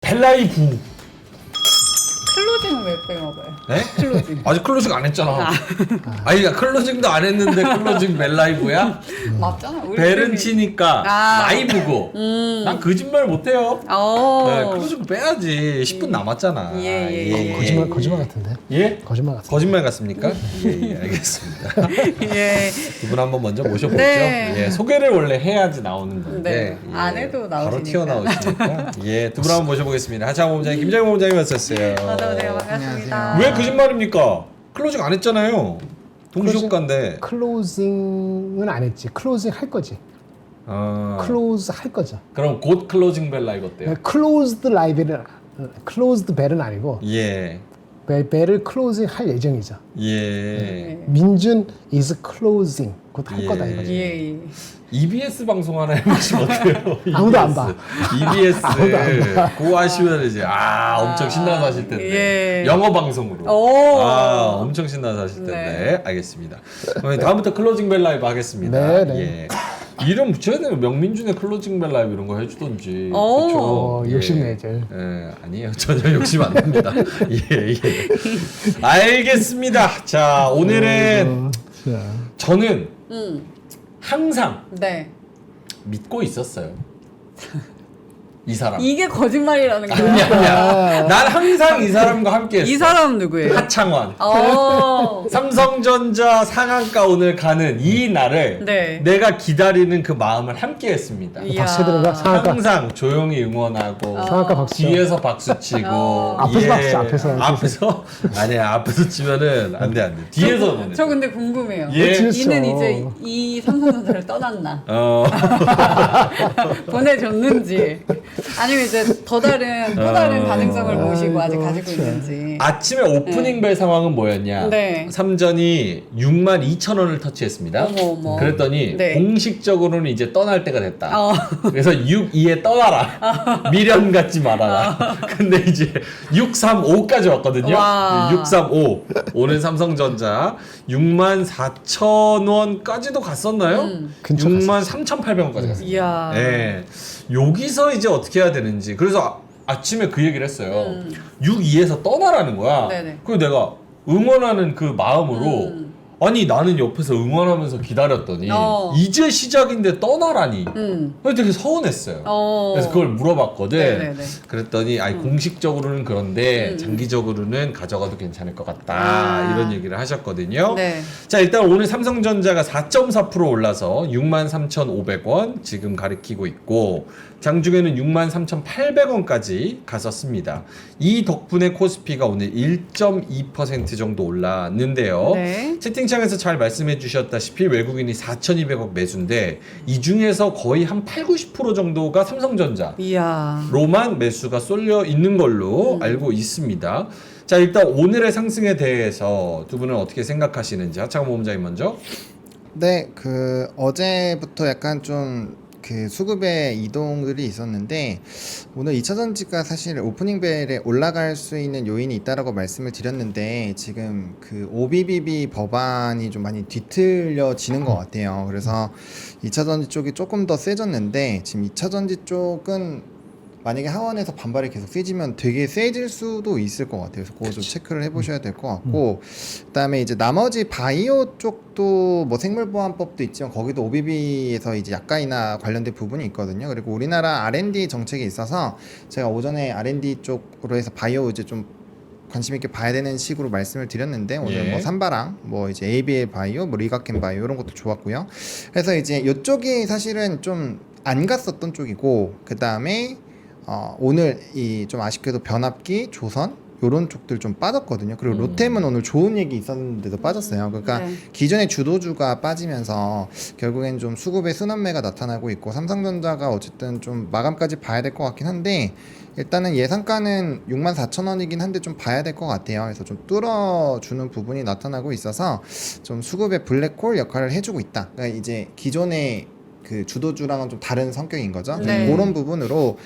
벨라이브. 클로징은 왜 빼먹어요? 네? 클로징. 아직 클로징 안 했잖아. 아니, 클로징도 안 했는데 클로징 벨라이브야? 맞잖아. 우리 벨은 팀이- 치니까 아. 라이브고. 난 거짓말 못해요. 네, 클로징 빼야지. 10분 남았잖아. 예. 거짓말 같은데. 예? 거짓말 같은데. 거짓말 같습니까? 예, 알겠습니다. 예. 두 분 한번 먼저 모셔보죠. 네. 예, 소개를 원래 해야지 나오는 건데. 네, 안 해도 바로 나오시니까. 튀어나오시니까. 예, 두 분 한번 모셔보겠습니다. 하창호 본부장님, 김장호 본부장님 왔었어요. 네, 반갑습니다. 왜 거짓말입니까? 클로징 안 했잖아요. 동시효과인데. 클로징은 안 했지. 클로징 할 거지. 클로즈 할 거죠. 그럼 곧 클로징 벨 라이브 어때요? 클로즈드 라이브는 클로즈드 벨은 아니고 예. 벨을 클로징 할 예정이죠. 예. 민준 is closing 곧 할 예. 거다 이거지. 예. EBS 방송 하나 해보시면 어때요? 아무도 안 봐. EBS. 아무도 안 봐. 그거 하시면 이제 엄청 신나서 하실 텐데. 예. 영어 방송으로. 오. 엄청 신나서 하실 텐데. 네. 알겠습니다. 그럼 다음부터 클로징 벨 라이브 하겠습니다. 네. 예. 이름 붙여야 되면 명민준의 클로징 벨 라이브 이런 거 해주던지. 오. 그쵸? 욕심내죠. 예, 아니에요. 전혀 욕심 안 납니다. 예. 알겠습니다. 자, 오늘은 자, 저는 항상 네. 믿고 있었어요. 이 사람. 이게 거짓말이라는 아니야, 거예요. 아니야. 난 항상 이 사람과 함께 했어. 이 사람 누구예요? 하창원. 삼성전자 삼성전자 오늘 가는 이 날을 네. 내가 기다리는 그 마음을 함께 했습니다. 이야. 박수 들어가. 상한가. 항상 조용히 응원하고 상한가 박수. 뒤에서 박수 치고 앞에서 박수, 앞에서. 앞에서 아니야 앞에서 치면은 안돼 뒤에서 응원해. 저 근데 궁금해요. 예. 그렇죠. 이는 이제 이 삼성전자를 떠났나? 어. 보내줬는지 아니면 이제 또 다른 가능성을 모시고 아직 아이고, 가지고 참. 있는지. 아침에 오프닝 벨 상황은 뭐였냐? 네. 삼전이 62,000원을 터치했습니다. 어머. 그랬더니 네. 공식적으로는 이제 떠날 때가 됐다. 어. 그래서 62에 떠나라. 미련 갖지 말아라. 근데 이제 635까지 왔거든요. 와. 635. 오늘 삼성전자 64,000원까지도 갔었나요? 근처 63,800원까지 갔어요. 이야. 네. 여기서 이제 어떻게 해야 되는지. 그래서 아침에 그 얘기를 했어요. 62에서 떠나라는 거야. 네네. 그리고 내가 응원하는 그 마음으로 아니 나는 옆에서 응원하면서 기다렸더니 이제 시작인데 떠나라니. 그래서 되게 서운했어요. 그래서 그걸 물어봤거든. 네네네. 그랬더니 아니 공식적으로는 그런데 장기적으로는 가져가도 괜찮을 것 같다. 이런 얘기를 하셨거든요. 네. 자 일단 오늘 삼성전자가 4.4% 올라서 63,500원 지금 가리키고 있고 장중에는 63,800원까지 갔었습니다. 이 덕분에 코스피가 오늘 1.2% 정도 올랐는데요. 네. 채팅창에서 잘 말씀해 주셨다시피 외국인이 4,200억 매수인데 이 중에서 거의 한 80-90% 정도가 삼성전자로만 이야. 매수가 쏠려 있는 걸로 알고 있습니다. 자 일단 오늘의 상승에 대해서 두 분은 어떻게 생각하시는지 하창호 모험장님 먼저. 네, 어제부터 약간 좀 수급의 이동들이 있었는데 오늘 2차전지가 사실 오프닝 벨에 올라갈 수 있는 요인이 있다라고 말씀을 드렸는데 지금 OBBB 법안이 좀 많이 뒤틀려지는 것 같아요. 그래서 2차전지 쪽이 조금 더 세졌는데 지금 2차전지 쪽은 만약에 하원에서 반발이 계속 세지면 되게 세질 수도 있을 것 같아요. 그래서 그거 좀 체크를 해보셔야 될 것 같고 그다음에 이제 나머지 바이오 쪽도 뭐 생물보안법도 있지만 거기도 OBB에서 이제 약간이나 관련된 부분이 있거든요. 그리고 우리나라 R&D 정책이 있어서 제가 오전에 R&D 쪽으로 해서 바이오 이제 좀 관심 있게 봐야 되는 식으로 말씀을 드렸는데 오늘 뭐 삼바랑 뭐 이제 ABL 바이오, 뭐 리가켄 바이오 이런 것도 좋았고요. 그래서 이제 이쪽이 사실은 좀 안 갔었던 쪽이고 그 다음에 오늘 이 좀 아쉽게도 변압기, 조선 요런 쪽들 좀 빠졌거든요. 그리고 로템은 오늘 좋은 얘기 있었는데도 빠졌어요. 그러니까 네. 기존의 주도주가 빠지면서 결국엔 좀 수급의 순환매가 나타나고 있고 삼성전자가 어쨌든 좀 마감까지 봐야 될 것 같긴 한데 일단은 예상가는 64,000원이긴 한데 좀 봐야 될 것 같아요. 그래서 좀 뚫어주는 부분이 나타나고 있어서 좀 수급의 블랙홀 역할을 해주고 있다. 그러니까 이제 기존의 그 주도주랑은 좀 다른 성격인 거죠. 네. 그런 부분으로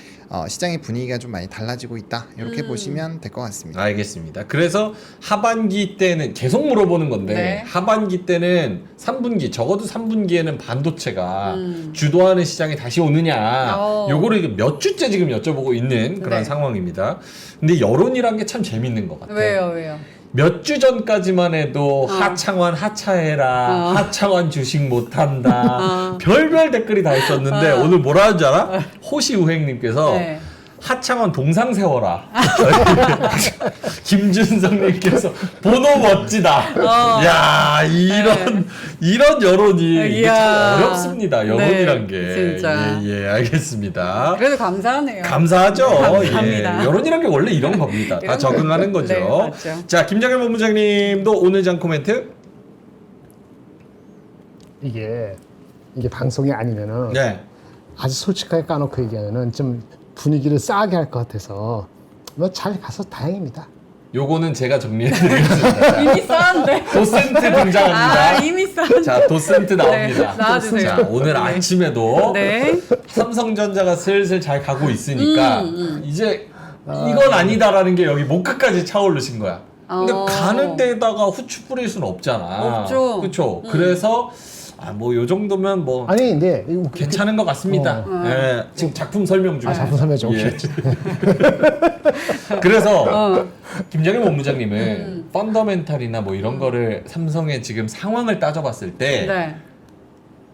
시장의 분위기가 좀 많이 달라지고 있다. 이렇게 보시면 될 것 같습니다. 알겠습니다. 그래서 하반기 때는 계속 물어보는 건데 네. 하반기 때는 3분기 적어도 3분기에는 반도체가 주도하는 시장이 다시 오느냐 요거를 몇 주째 지금 여쭤보고 있는 그런 네. 상황입니다. 근데 여론이란 게 참 재밌는 것 같아요. 왜요? 몇 주 전까지만 해도 하창환 하차해라 하창환 주식 못한다 별별 댓글이 다 있었는데 오늘 뭐라 하는지 알아? 호시우행님께서 네. 하창환 동상 세워라. 김준성님께서 번호 멋지다. 야 이런 여론이 이게 참 어렵습니다. 여론이란 네, 게. 진짜. 예, 알겠습니다. 그래도 감사하네요. 감사하죠. 감사합니다. 예, 여론이란 게 원래 이런 겁니다. 다 이런 적응하는 거. 거죠. 네, 맞죠. 자, 김장현 본부장님도 오늘 장 코멘트. 이게 방송이 아니면은 네. 아주 솔직하게 까놓고 얘기하면은 좀 분위기를 싸게 할 것 같아서 뭐 잘 가서 다행입니다. 요거는 제가 정리해드리겠습니다. 이미 썼는데. 도센트 등장합니다. 이미 썼는데. 자, 도센트 나옵니다. 네, 나와주세요. 자, 오늘 아침에도 네. 삼성전자가 슬슬 잘 가고 있으니까 이제 이건 아니다라는 게 여기 목 끝까지 차오르신 거야. 근데 가는 데다가 후추 뿌릴 수는 없잖아. 없죠. 그렇죠. 그래서 뭐 요 정도면 뭐 아니 근데 괜찮은 것 같습니다. 예, 지금 작품 설명 중에. 작품 설명 좀 예. 그래서 김정일 본부장님은 펀더멘탈이나 뭐 이런 거를 삼성의 지금 상황을 따져봤을 때 네.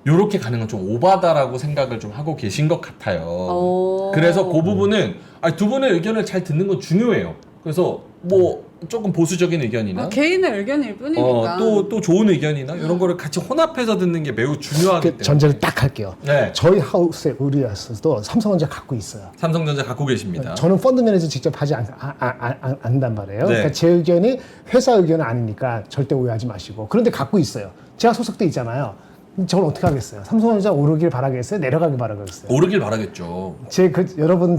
요렇게 가는 건 좀 오바다라고 생각을 좀 하고 계신 것 같아요. 오. 그래서 그 부분은 두 분의 의견을 잘 듣는 건 중요해요. 그래서 뭐 조금 보수적인 의견이나 개인의 의견일 뿐이니까. 또 좋은 의견이나 이런 거를 같이 혼합해서 듣는 게 매우 중요하기 때문에. 전제를 딱 할게요. 네. 저희 하우스의 의뢰에서도 삼성전자 갖고 있어요. 삼성전자 갖고 계십니다. 저는 펀드 매니저 직접 하지 않는단 말이에요. 네. 그러니까 제 의견이 회사 의견은 아니니까 절대 오해하지 마시고. 그런데 갖고 있어요. 제가 소속돼 있잖아요. 저걸 어떻게 하겠어요? 삼성전자 오르길 바라겠어요? 내려가길 바라겠어요? 오르길 바라겠죠. 여러분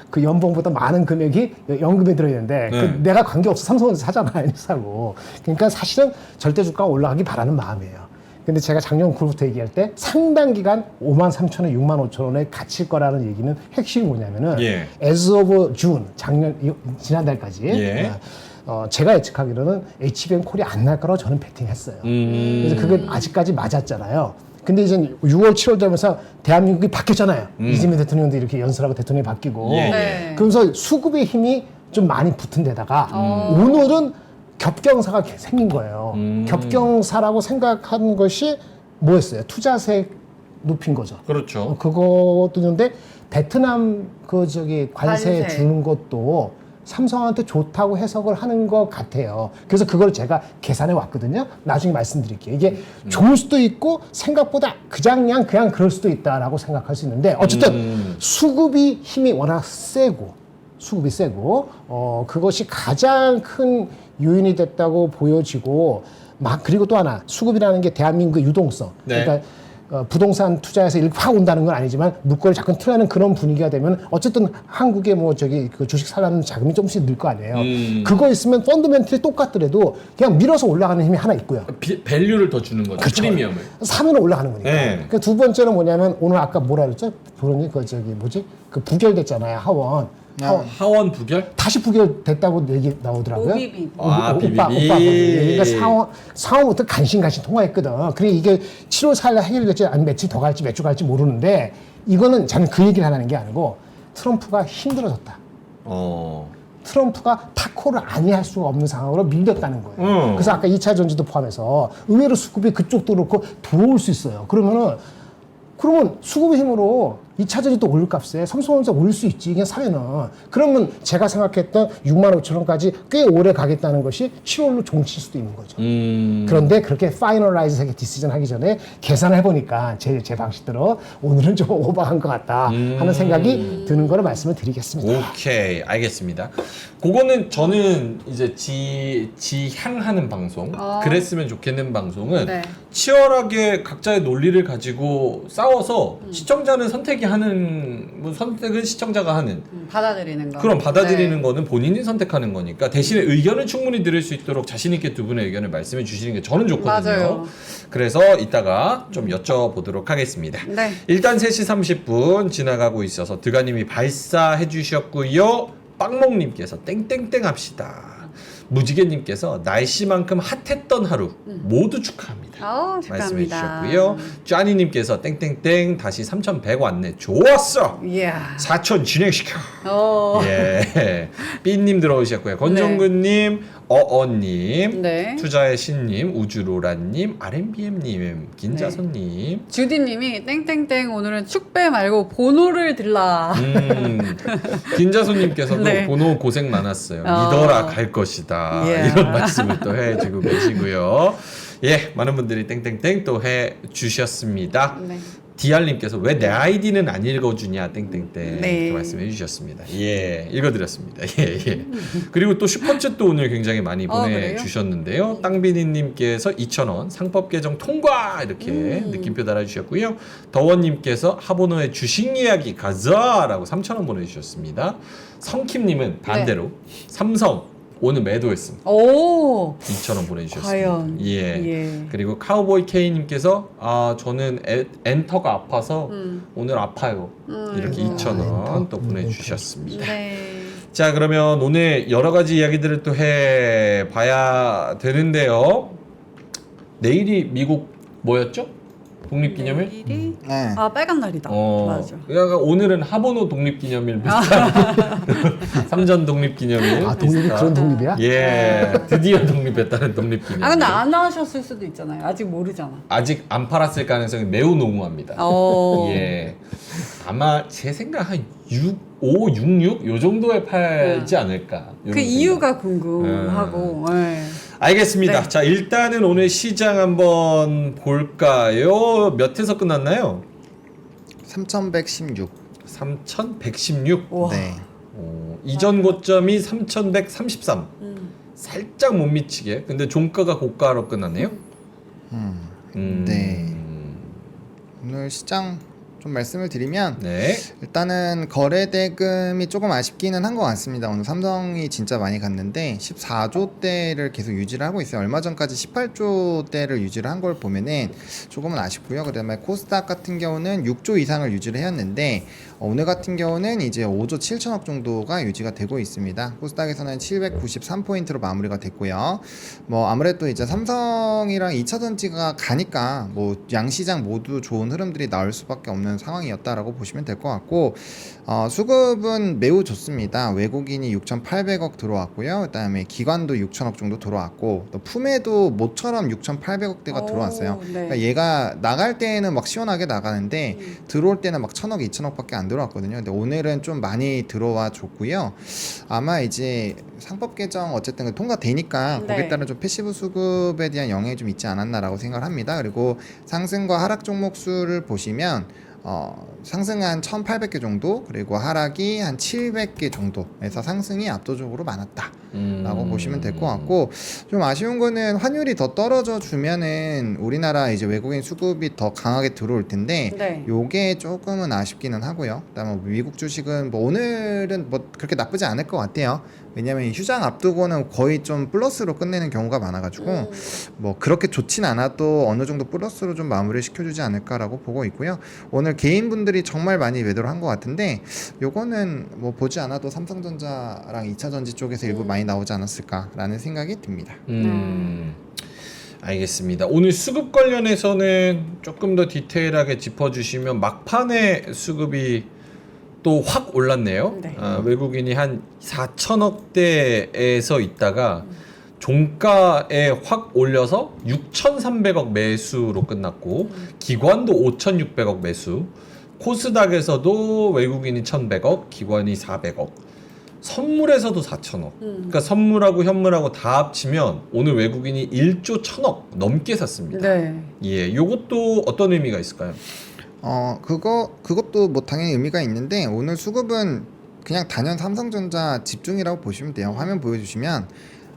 그 연봉보다 많은 금액이 연금에 들어있는데 네. 내가 관계없어 삼성전자 사잖아 안 사고. 그러니까 사실은 절대 주가가 올라가기 바라는 마음이에요. 근데 제가 작년 9월부터 얘기할 때 상당 기간 53,000원, 65,000원에 갇힐 거라는 얘기는 핵심이 뭐냐면은 예. as of June 지난달까지 예. 제가 예측하기로는 HBM 콜이 안 날 거라고 저는 베팅했어요. 그래서 그게 아직까지 맞았잖아요. 근데 이제 6월, 7월 되면서 대한민국이 바뀌었잖아요. 이재명 대통령도 이렇게 연설하고 대통령이 바뀌고. 예. 네. 그러면서 수급의 힘이 좀 많이 붙은 데다가 오늘은 겹경사가 생긴 거예요. 겹경사라고 생각한 것이 뭐였어요? 투자세 높인 거죠. 그렇죠. 그것도 있는데 베트남 관세 관세. 주는 것도 삼성한테 좋다고 해석을 하는 것 같아요. 그래서 그걸 제가 계산해 왔거든요. 나중에 말씀드릴게요. 이게 좋을 수도 있고 생각보다 그냥 그럴 수도 있다라고 생각할 수 있는데 어쨌든 수급이 힘이 워낙 세고 그것이 가장 큰 요인이 됐다고 보여지고 그리고 또 하나 수급이라는 게 대한민국의 유동성. 네. 그러니까 부동산 투자에서 이렇게 확 온다는 건 아니지만 물꼬를 자꾸 틀어내는 그런 분위기가 되면 어쨌든 한국의 그 주식 살라는 자금이 조금씩 늘 거 아니에요. 그거 있으면 펀드멘틀이 똑같더라도 그냥 밀어서 올라가는 힘이 하나 있고요. 밸류를 더 주는 거죠. 그렇죠. 프리미엄을. 사면 올라가는 거니까. 네. 그 두 번째는 뭐냐면 오늘 아까 뭐라 그랬죠? 부르니 그 부결됐잖아요. 하원. 하원 부결? 다시 부결됐다고 얘기 나오더라고요. 오비비. 아, 오빠. 비비비. 그러니까 상원부터 간신 통화했거든. 그래 이게 7월 4일 날 해결될지 아니면 며칠 더 갈지 몇 주 갈지 모르는데 이거는 저는 그 얘기를 하는 게 아니고 트럼프가 힘들어졌다. 트럼프가 타코를 아니할 수가 없는 상황으로 밀렸다는 거예요. 그래서 아까 2차 전지도 포함해서 의외로 수급이 그쪽도 그렇고 들어올 수 있어요. 그러면 수급의 힘으로 2차 전지도 오를 값에 삼성전자 올릴 수 있지. 그냥 사면은. 그러면 제가 생각했던 65,000원까지 꽤 오래 가겠다는 것이 7월로 종칠 수도 있는 거죠. 그런데 그렇게 파이널라이즈 디시전 하기 전에 계산을 해보니까 제 방식대로 오늘은 좀 오버한 것 같다 하는 생각이 드는 거를 말씀을 드리겠습니다. 오케이, 알겠습니다. 그거는 저는 이제 지향하는 방송, 그랬으면 좋겠는 방송은 네. 치열하게 각자의 논리를 가지고 싸워서 시청자는 선택이 선택이 하는 뭐 선택은 시청자가 하는 받아들이는 거. 그럼 받아들이는 네. 거는 본인이 선택하는 거니까 대신에 의견을 충분히 들을 수 있도록 자신 있게 두 분의 의견을 말씀해 주시는 게 저는 좋거든요. 맞아요. 그래서 이따가 좀 여쭤보도록 하겠습니다. 네. 일단 3시 30분 지나가고 있어서 드가님이 발사해 주셨고요. 빵몽님께서 땡땡땡 합시다. 무지개님께서 날씨만큼 핫했던 하루 모두 축하합니다. 말씀해 축하합니다. 주셨고요. 쟈니님께서 땡땡땡 다시 3,100 왔네. 좋았어. 이야. 4천 진행시켜. 어. 예. 삐님 들어오셨고요. 권종근님, 어어님, 네. 투자의 신님, 우주로라님, RMBM님, 긴자손님. 주디님이 땡땡땡 오늘은 축배 말고 보노를 들라. 긴자손님께서도 네. 번호 고생 많았어요. 믿어라 갈 것이다. 예. 이런 말씀을 또 해주고 계시고요. 예, 많은 분들이 땡땡땡 또 해주셨습니다. 네. 디알님께서 왜 내 아이디는 안 읽어주냐 땡땡땡 네. 이렇게 말씀해 주셨습니다. 예, 읽어드렸습니다. 예, 예. 그리고 또 슈퍼챗도 오늘 굉장히 많이 보내주셨는데요. 땅비니님께서 2,000원 상법 개정 통과 이렇게 느낌표 달아주셨고요. 더원님께서 하보노의 주식 이야기 가자라고 3,000원 보내주셨습니다. 성킴님은 반대로 삼성 오늘 매도했습니다. 오. 2,000원 보내주셨습니다. 과연. 예. 예. 그리고 카우보이 K님께서 저는 엔터가 아파서 오늘 아파요. 이렇게 아이고. 2,000원 또 보내주셨습니다. 네. 자, 그러면 오늘 여러 가지 이야기들을 또 해봐야 되는데요. 내일이 미국 뭐였죠? 독립기념일? 내일이 네. 아 빨간 날이다. 맞아. 그러니까 오늘은 하보노 독립기념일 비슷한 삼전 독립기념일. 아, 독립이 비슷한. 그런 독립이야? 예, 드디어 독립했다는 독립기념일. 아 근데 안 나오셨을 수도 있잖아요. 아직 모르잖아. 아직 안 팔았을 가능성이 매우 농후합니다. 오. 예, 아마 제 생각 한 5, 6, 6? 요 정도에 팔지 않을까. 그 요런 이유가 궁금하고. 네. 알겠습니다. 네. 자, 일단은 오늘 시장 한번 볼까요? 몇 회서 끝났나요? 3,116. 3,116. 우와. 네. 이전 고점이 3,133. 살짝 못 미치게. 근데 종가가 고가로 끝났네요. 네. 오늘 시장 좀 말씀을 드리면 네. 일단은 거래 대금이 조금 아쉽기는 한 것 같습니다. 오늘 삼성이 진짜 많이 갔는데 14조대를 계속 유지를 하고 있어요. 얼마 전까지 18조대를 유지를 한 걸 보면은 조금은 아쉽고요. 그다음에 코스닥 같은 경우는 6조 이상을 유지를 해왔는데 오늘 같은 경우는 이제 5조 7천억 정도가 유지가 되고 있습니다. 코스닥에서는 793포인트로 마무리가 됐고요. 뭐 아무래도 이제 삼성이랑 2차전지가 가니까 뭐 양시장 모두 좋은 흐름들이 나올 수밖에 없는 상황이었다라고 보시면 될 것 같고 수급은 매우 좋습니다. 외국인이 6,800억 들어왔고요. 그다음에 기관도 6천억 정도 들어왔고 또 품에도 모처럼 6,800억대가 들어왔어요. 네. 그러니까 얘가 나갈 때는 막 시원하게 나가는데 들어올 때는 막 1,000억, 2,000억밖에 안 들어왔거든요. 근데 오늘은 좀 많이 들어와 줬고요. 아마 이제 상법 개정 어쨌든 통과되니까 네. 거기에 따른 좀 패시브 수급에 대한 영향이 좀 있지 않았나라고 생각을 합니다. 그리고 상승과 하락 종목 수를 보시면 상승은 한 1,800개 정도 그리고 하락이 한 700개 정도에서 상승이 압도적으로 많았다라고 보시면 될 것 같고 좀 아쉬운 거는 환율이 더 떨어져 주면은 우리나라 이제 외국인 수급이 더 강하게 들어올 텐데 네. 요게 조금은 아쉽기는 하고요. 그다음에 미국 주식은 뭐 오늘은 뭐 그렇게 나쁘지 않을 것 같아요. 왜냐면 휴장 앞두고는 거의 좀 플러스로 끝내는 경우가 많아가지고 뭐 그렇게 좋진 않아도 어느 정도 플러스로 좀 마무리 시켜주지 않을까라고 보고 있고요. 오늘 개인분들이 정말 많이 매도를 한 것 같은데 요거는 뭐 보지 않아도 삼성전자랑 2차전지 쪽에서 일부 많이 나오지 않았을까라는 생각이 듭니다. 알겠습니다. 오늘 수급 관련해서는 조금 더 디테일하게 짚어주시면 막판에 수급이 또 확 올랐네요. 네. 외국인이 한 4천억대에서 있다가 종가에 확 올려서 6,300억 매수로 끝났고 기관도 5,600억 매수, 코스닥에서도 외국인이 1,100억, 기관이 400억, 선물에서도 4천억. 그러니까 선물하고 현물하고 다 합치면 오늘 외국인이 1조 1,000억 넘게 샀습니다. 네. 예, 요것도 어떤 의미가 있을까요? 그것도 뭐 당연히 의미가 있는데 오늘 수급은 그냥 단연 삼성전자 집중이라고 보시면 돼요. 화면 보여주시면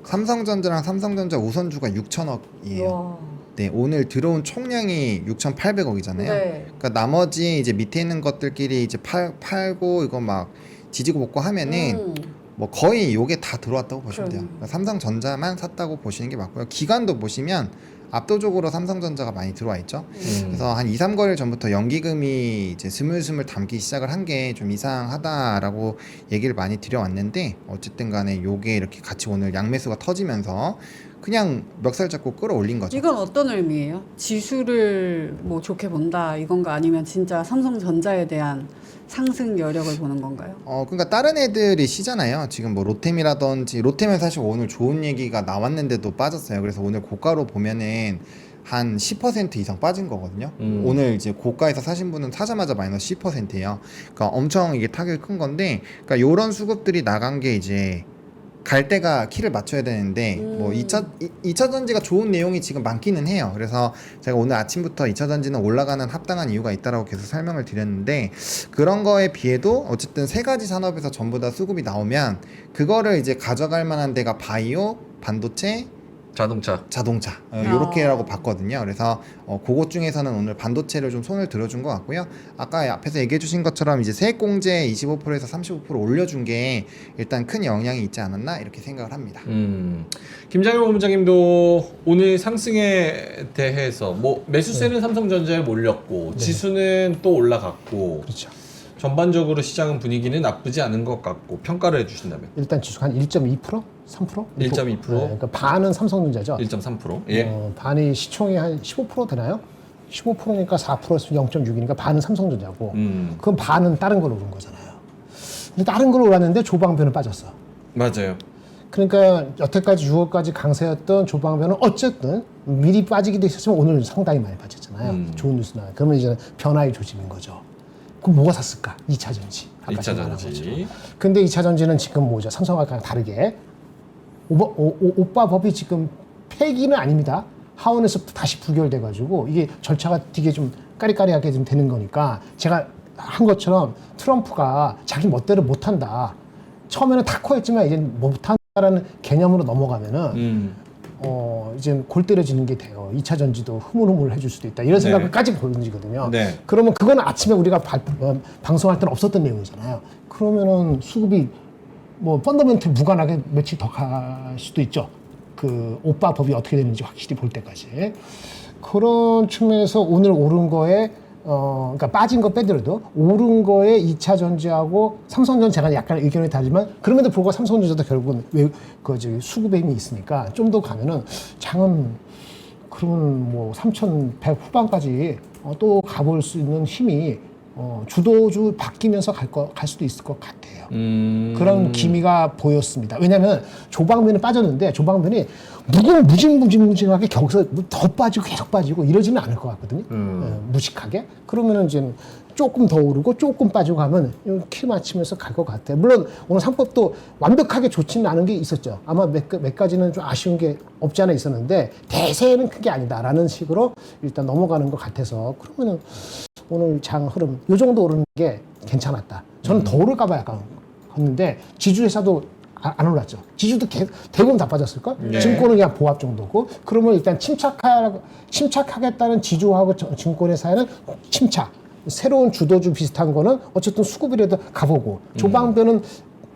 삼성전자랑 삼성전자 우선주가 6천억이에요. 와. 때 오늘 들어온 총량이 6,800억이잖아요. 네. 그러니까 나머지 이제 밑에 있는 것들끼리 이제 팔고 이거 막 지지고 볶고 하면은 뭐 거의 요게 다 들어왔다고 보시면 돼요. 그러니까 삼성전자만 샀다고 보시는 게 맞고요. 기간도 보시면 압도적으로 삼성전자가 많이 들어와 있죠. 그래서 한 2, 3거래일 전부터 연기금이 이제 스물스물 담기 시작을 한 게 좀 이상하다라고 얘기를 많이 드려왔는데 어쨌든 간에 요게 이렇게 같이 오늘 양매수가 터지면서 그냥 멱살 잡고 끌어올린 거죠. 이건 어떤 의미예요? 지수를 뭐 좋게 본다 이건가 아니면 진짜 삼성전자에 대한 상승 여력을 보는 건가요? 그러니까 다른 애들이 시잖아요. 지금 뭐 롯템이라든지 롯템은 사실 오늘 좋은 얘기가 나왔는데도 빠졌어요. 그래서 오늘 고가로 보면은 한 10% 이상 빠진 거거든요. 오늘 이제 고가에서 사신 분은 사자마자 마이너스 10%예요. 그러니까 엄청 이게 타격이 큰 건데, 그러니까 요런 수급들이 나간 게 이제 갈 때가 키를 맞춰야 되는데 뭐 2차 전지가 좋은 내용이 지금 많기는 해요. 그래서 제가 오늘 아침부터 2차 전지는 올라가는 합당한 이유가 있다라고 계속 설명을 드렸는데 그런 거에 비해도 어쨌든 세 가지 산업에서 전부 다 수급이 나오면 그거를 이제 가져갈 만한 데가 바이오, 반도체, 자동차 요렇게라고 봤거든요. 그래서 그것 중에서는 오늘 반도체를 좀 손을 들어준 것 같고요. 아까 앞에서 얘기해 주신 것처럼 이제 세액공제 25%에서 35% 올려준 게 일단 큰 영향이 있지 않았나 이렇게 생각을 합니다. 김장현 본부장님도 오늘 상승에 대해서 뭐 매수세는 삼성전자에 몰렸고 지수는 또 올라갔고 그렇죠. 전반적으로 시장 분위기는 나쁘지 않은 것 같고 평가를 해주신다면 일단 지수가 한 1.2%? 3%? 1.2%? 그러니까 반은 삼성전자죠. 1.3%. 예. 반이 시총이 한 15% 되나요? 15%니까 4%에서 0.6이니까 반은 삼성전자고 그럼 반은 다른 걸로 오른 거잖아요. 근데 다른 걸로 올랐는데 조방변은 빠졌어. 맞아요. 그러니까 여태까지 6월까지 강세였던 조방변은 어쨌든 미리 빠지기도 했었지만 오늘 상당히 많이 빠졌잖아요. 좋은 뉴스 나와요. 그러면 이제 변화의 조짐인 거죠. 그럼 뭐가 샀을까? 2차 전지. 2차 전지. 근데 2차 전지는 지금 뭐죠? 삼성하고랑 다르게 오빠 법이 지금 폐기는 아닙니다. 하원에서 다시 부결돼가지고 이게 절차가 되게 좀 까리까리하게 좀 되는 거니까 제가 한 것처럼 트럼프가 자기 멋대로 못한다. 처음에는 타코했지만 이제 못한다라는 개념으로 넘어가면은 이제 골 때려지는 게 돼요. 2차 전지도 흐물흐물 해줄 수도 있다. 이런 생각까지 보여지거든요. 네. 그러면 그거는 아침에 우리가 방송할 때는 없었던 내용이잖아요. 그러면은 수급이 뭐 펀더멘트 무관하게 며칠 더 갈 수도 있죠. 그 오빠 법이 어떻게 되는지 확실히 볼 때까지. 그런 측면에서 오늘 오른 거에 그러니까 빠진 거 빼더라도 오른 거에 2차 전지하고 삼성전자가 약간 의견이 다르지만 그럼에도 불구하고 삼성전자도 결국은 수급의 힘이 있으니까 좀 더 가면은 장은 그러면 뭐 3,100 후반까지 또 가볼 수 있는 힘이 주도주 바뀌면서 갈 수도 있을 것 같아요. 그런 기미가 보였습니다. 왜냐하면 조방면이 빠졌는데 조방면이 무징무징하게 거기서 더 빠지고 계속 빠지고 이러지는 않을 것 같거든요. 무식하게. 그러면은 이제 조금 더 오르고 조금 빠지고 가면 키 맞추면서 갈 것 같아요. 물론 오늘 상법도 완벽하게 좋지는 않은 게 있었죠. 아마 몇 가지는 좀 아쉬운 게 없지 않아 있었는데 대세는 큰 게 아니다라는 식으로 일단 넘어가는 것 같아서 그러면은 오늘 장 흐름 요 정도 오르는 게 괜찮았다. 저는 더 오를까 봐 약간 했는데 지주회사도 안 올랐죠. 지주도 대부분 다 빠졌을걸? 네. 증권은 그냥 보합 정도고 그러면 일단 침착하겠다는 지주하고 증권회사에는 침착. 새로운 주도주 비슷한 거는 어쨌든 수급이라도 가보고 조방변은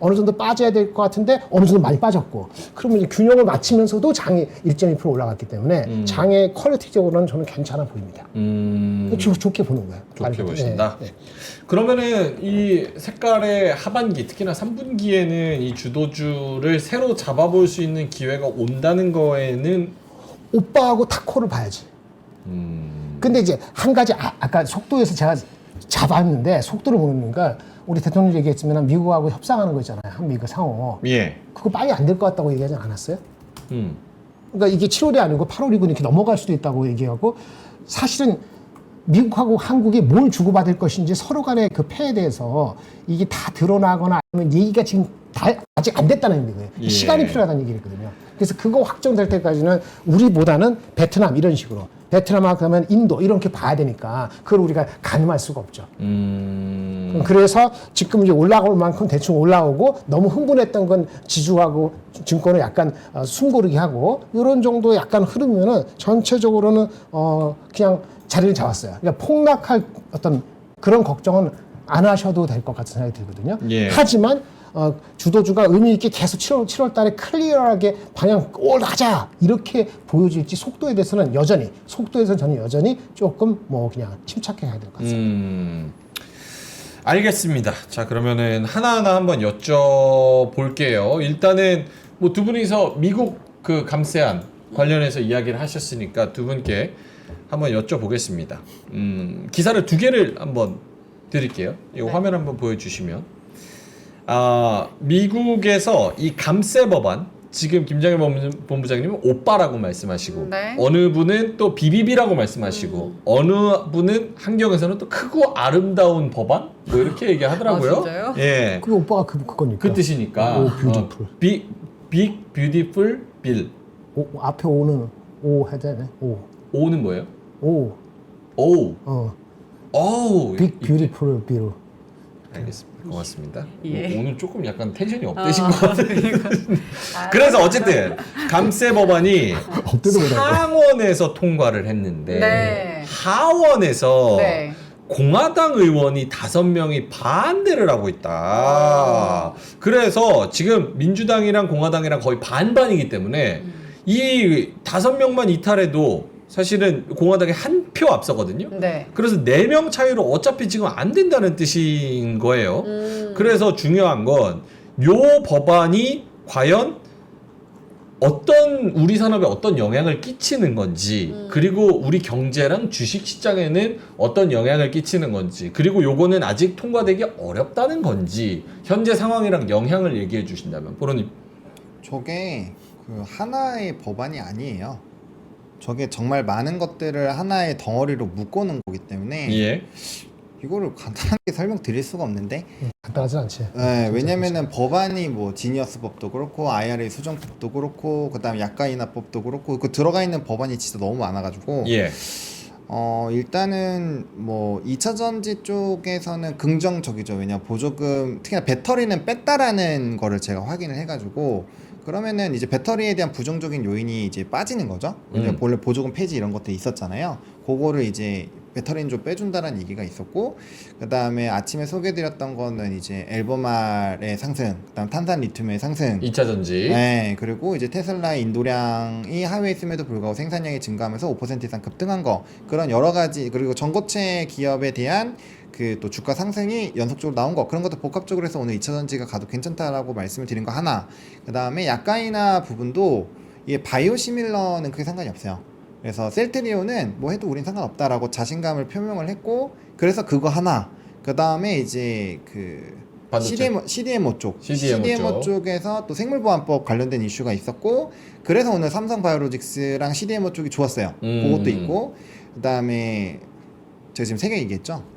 어느 정도 빠져야 될 것 같은데 어느 정도 많이 빠졌고 그러면 이제 균형을 맞추면서도 장이 1.2% 올라갔기 때문에 장의 퀄리티적으로는 저는 괜찮아 보입니다. 좋게 보는 거예요. 좋게 보신다. 네. 그러면은 이 색깔의 하반기 특히나 3분기에는 이 주도주를 새로 잡아볼 수 있는 기회가 온다는 거에는 오빠하고 타코를 봐야지. 근데 이제 한 가지 아까 속도에서 제가 잡았는데 속도를 모르니까 우리 대통령 얘기했지만 미국하고 협상하는 거 있잖아요. 한미그 상호. 예. 그거 빨리 안 될 것 같다고 얘기하지 않았어요? 그러니까 이게 7월이 아니고 8월이고 이렇게 넘어갈 수도 있다고 얘기하고 사실은 미국하고 한국이 뭘 주고받을 것인지 서로 간의 그 패에 대해서 이게 다 드러나거나 아니면 얘기가 지금 다 아직 안 됐다는 얘기예요. 예. 시간이 필요하다는 얘기거든요. 그래서 그거 확정될 때까지는 우리보다는 베트남 이런 식으로 베트남하고 그러면 인도 이렇게 봐야 되니까 그걸 우리가 가늠할 수가 없죠. 그래서 지금 이제 올라올 만큼 대충 올라오고 너무 흥분했던 건 지주하고 증권을 약간 숨고르게 하고 이런 정도 약간 흐르면은 전체적으로는 그냥 자리를 잡았어요. 그러니까 폭락할 어떤 그런 걱정은 안 하셔도 될 것 같은 생각이 들거든요. 예. 하지만 주도주가 의미 있게 계속 7월 달에 클리어하게 방향 올라가자 이렇게 보여질지 속도에 대해서는 속도에서는 저는 여전히 조금 뭐 그냥 침착해 가야 될 것 같습니다. 알겠습니다. 자, 그러면은 하나하나 한번 여쭤볼게요. 일단은 뭐 두 분이서 미국 그 감세안 관련해서 이야기를 하셨으니까 두 분께 한번 여쭤보겠습니다. 기사를 두 개를 한번 드릴게요. 이거 화면 한번 보여주시면. 미국에서 이 감세 법안, 지금 김장일 본부장님은 오빠라고 말씀하시고, 네. 어느 분은 또 비비비라고 말씀하시고, 어느 분은 한경에서는 또 크고 아름다운 법안? 뭐 이렇게 얘기하더라고요. 진짜요? 예. 그 오빠가 그거니까. 그 뜻이니까. 오, 뷰티풀. 빅 뷰티풀 빌. 앞에 오는 오 해야 되네. 오는 뭐예요? 오. 오. 빅 뷰티풀 빌. 알겠습니다. 고맙습니다. 예. 오늘 조금 약간 텐션이 업되신 것 같아요. 그래서 어쨌든 감세 법안이 업되도 못하고. 상원에서 통과를 했는데 네. 하원에서 네. 공화당 의원이 5명이 반대를 하고 있다. 그래서 지금 민주당이랑 공화당이랑 거의 반반이기 때문에 이 5명만 이탈해도 사실은 공화당이 한 표 앞서거든요. 네. 그래서 4명 차이로 어차피 지금 안 된다는 뜻인 거예요. 그래서 중요한 건 요 법안이 과연 우리 산업에 어떤 영향을 끼치는 건지, 그리고 우리 경제랑 주식 시장에는 어떤 영향을 끼치는 건지, 그리고 요거는 아직 통과되기 어렵다는 건지, 현재 상황이랑 영향을 얘기해 주신다면, 보로님. 저게 그 하나의 법안이 아니에요. 저게 정말 많은 것들을 하나의 덩어리로 묶어놓은 거기 때문에 예. 이거를 간단하게 설명드릴 수가 없는데, 간단하진 않지. 네, 왜냐면은 법안이 뭐 지니어스법도 그렇고 IRA 수정법도 그렇고 그다음에 약가인하법도 그렇고 그 들어가 있는 법안이 진짜 너무 많아가지고 예. 일단은 뭐 2차 전지 쪽에서는 긍정적이죠. 왜냐 보조금 특히나 배터리는 뺐다라는 거를 제가 확인을 해가지고, 그러면은 이제 배터리에 대한 부정적인 요인이 이제 빠지는 거죠. 왜냐 원래 보조금 폐지 이런 것들이 있었잖아요. 그거를 이제 배터리는 좀 빼준다라는 얘기가 있었고, 그 다음에 아침에 소개드렸던 거는 이제 앨범알의 상승, 그 다음 탄산 리튬의 상승, 2차 전지. 네, 그리고 이제 테슬라의 인도량이 하회에 있음에도 불구하고 생산량이 증가하면서 5% 이상 급등한 거, 그런 여러 가지, 그리고 전고체 기업에 대한 그 또 주가 상승이 연속적으로 나온 거, 그런 것도 복합적으로 해서 오늘 2차 전지가 가도 괜찮다라고 말씀을 드린 거 하나. 그 다음에 약가인하 부분도 이게 바이오시밀러는 크게 상관이 없어요. 그래서 셀트리온은 뭐 해도 우린 상관없다라고 자신감을 표명을 했고, 그래서 그거 하나. 그 다음에 이제 그 반도체. CDMO 쪽, CDMO 쪽에서 또 생물보안법 관련된 이슈가 있었고, 그래서 오늘 삼성바이오로직스랑 CDMO 쪽이 좋았어요. 그것도 있고, 그 다음에 제가 지금 3개 얘기했죠.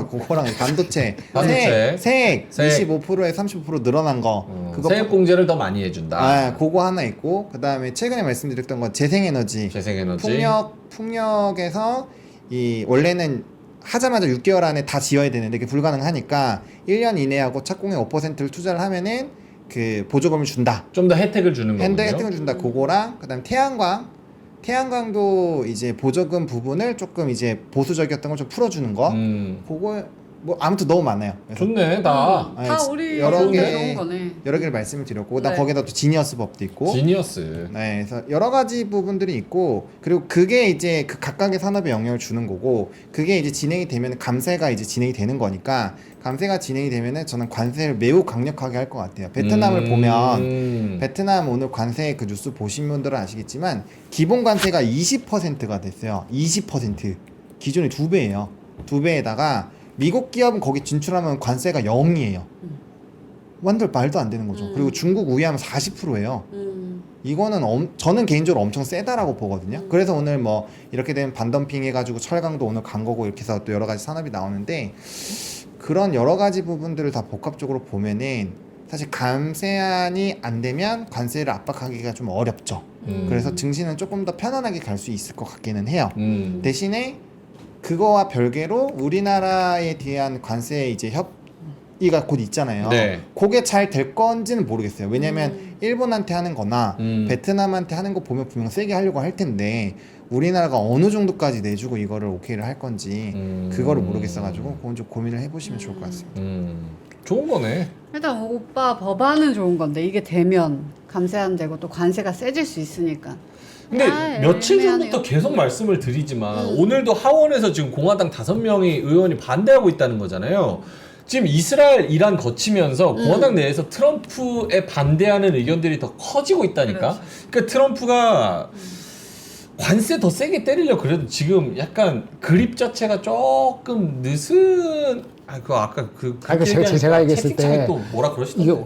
그거랑 반도체, 세액 25%에 35% 늘어난 거, 그거 세액 공제를 더 많이 해준다. 그거 하나 있고, 그 다음에 최근에 말씀드렸던 건 재생에너지. 풍력에서 이 원래는 하자마자 6개월 안에 다 지어야 되는데 그게 불가능하니까 1년 이내에 하고 착공에 5%를 투자를 하면은 그 보조금을 준다. 좀 더 혜택을 주는 거군요. 혜택을 준다. 그거랑 그다음 태양광도 이제 보조금 부분을 조금 이제 보수적이었던 걸 좀 풀어주는 거. 그거 뭐 아무튼 너무 많아요. 좋네 다. 다 우리 여러 좋은 개 거네. 여러 개를 말씀을 드렸고, 그다음 네. 거기다 또 지니어스 법도 있고. 지니어스. 네, 그래서 여러 가지 부분들이 있고, 그리고 그게 이제 그 각각의 산업에 영향을 주는 거고, 그게 이제 진행이 되면 감세가 이제 진행이 되는 거니까, 감세가 진행이 되면은 저는 관세를 매우 강력하게 할 것 같아요. 베트남을 보면, 베트남 오늘 관세 그 뉴스 보신 분들은 아시겠지만 기본 관세가 20%가 됐어요. 20%. 기존의 2배예요. 2배에다가 미국 기업은 거기 진출하면 관세가 0이에요. 완전 말도 안 되는 거죠. 그리고 중국 우회하면 40%예요. 이거는 저는 개인적으로 엄청 세다라고 보거든요. 그래서 오늘 뭐 이렇게 되면 반덤핑 해가지고 철강도 오늘 간 거고, 이렇게 해서 또 여러 가지 산업이 나오는데, 그런 여러 가지 부분들을 다 복합적으로 보면은 사실 감세안이 안 되면 관세를 압박하기가 좀 어렵죠. 그래서 증시는 조금 더 편안하게 갈 수 있을 것 같기는 해요. 대신에 그거와 별개로 우리나라에 대한 관세 이제 협의가 곧 있잖아요. 네. 그게 잘 될 건지는 모르겠어요. 왜냐면 일본한테 하는 거나 베트남한테 하는 거 보면 분명 세게 하려고 할 텐데 우리나라가 어느 정도까지 내주고 이거를 오케이를 할 건지 그거를 모르겠어가지고 그건 좀 고민을 해보시면 좋을 것 같습니다. 좋은 거네. 일단 오빠 법안은 좋은 건데 이게 되면 감세 안 되고 또 관세가 세질 수 있으니까. 근데 며칠 전부터 계속 말씀을 드리지만 오늘도 하원에서 지금 공화당 5명의 의원이 반대하고 있다는 거잖아요. 지금 이스라엘, 이란 거치면서 공화당 내에서 트럼프에 반대하는 의견들이 더 커지고 있다니까. 그렇죠. 그러니까 트럼프가 관세 더 세게 때리려 그래도 지금 약간 그립 자체가 조금 늦은. 아까 제가 얘기했을 때 또 뭐라 그러시던데. 이게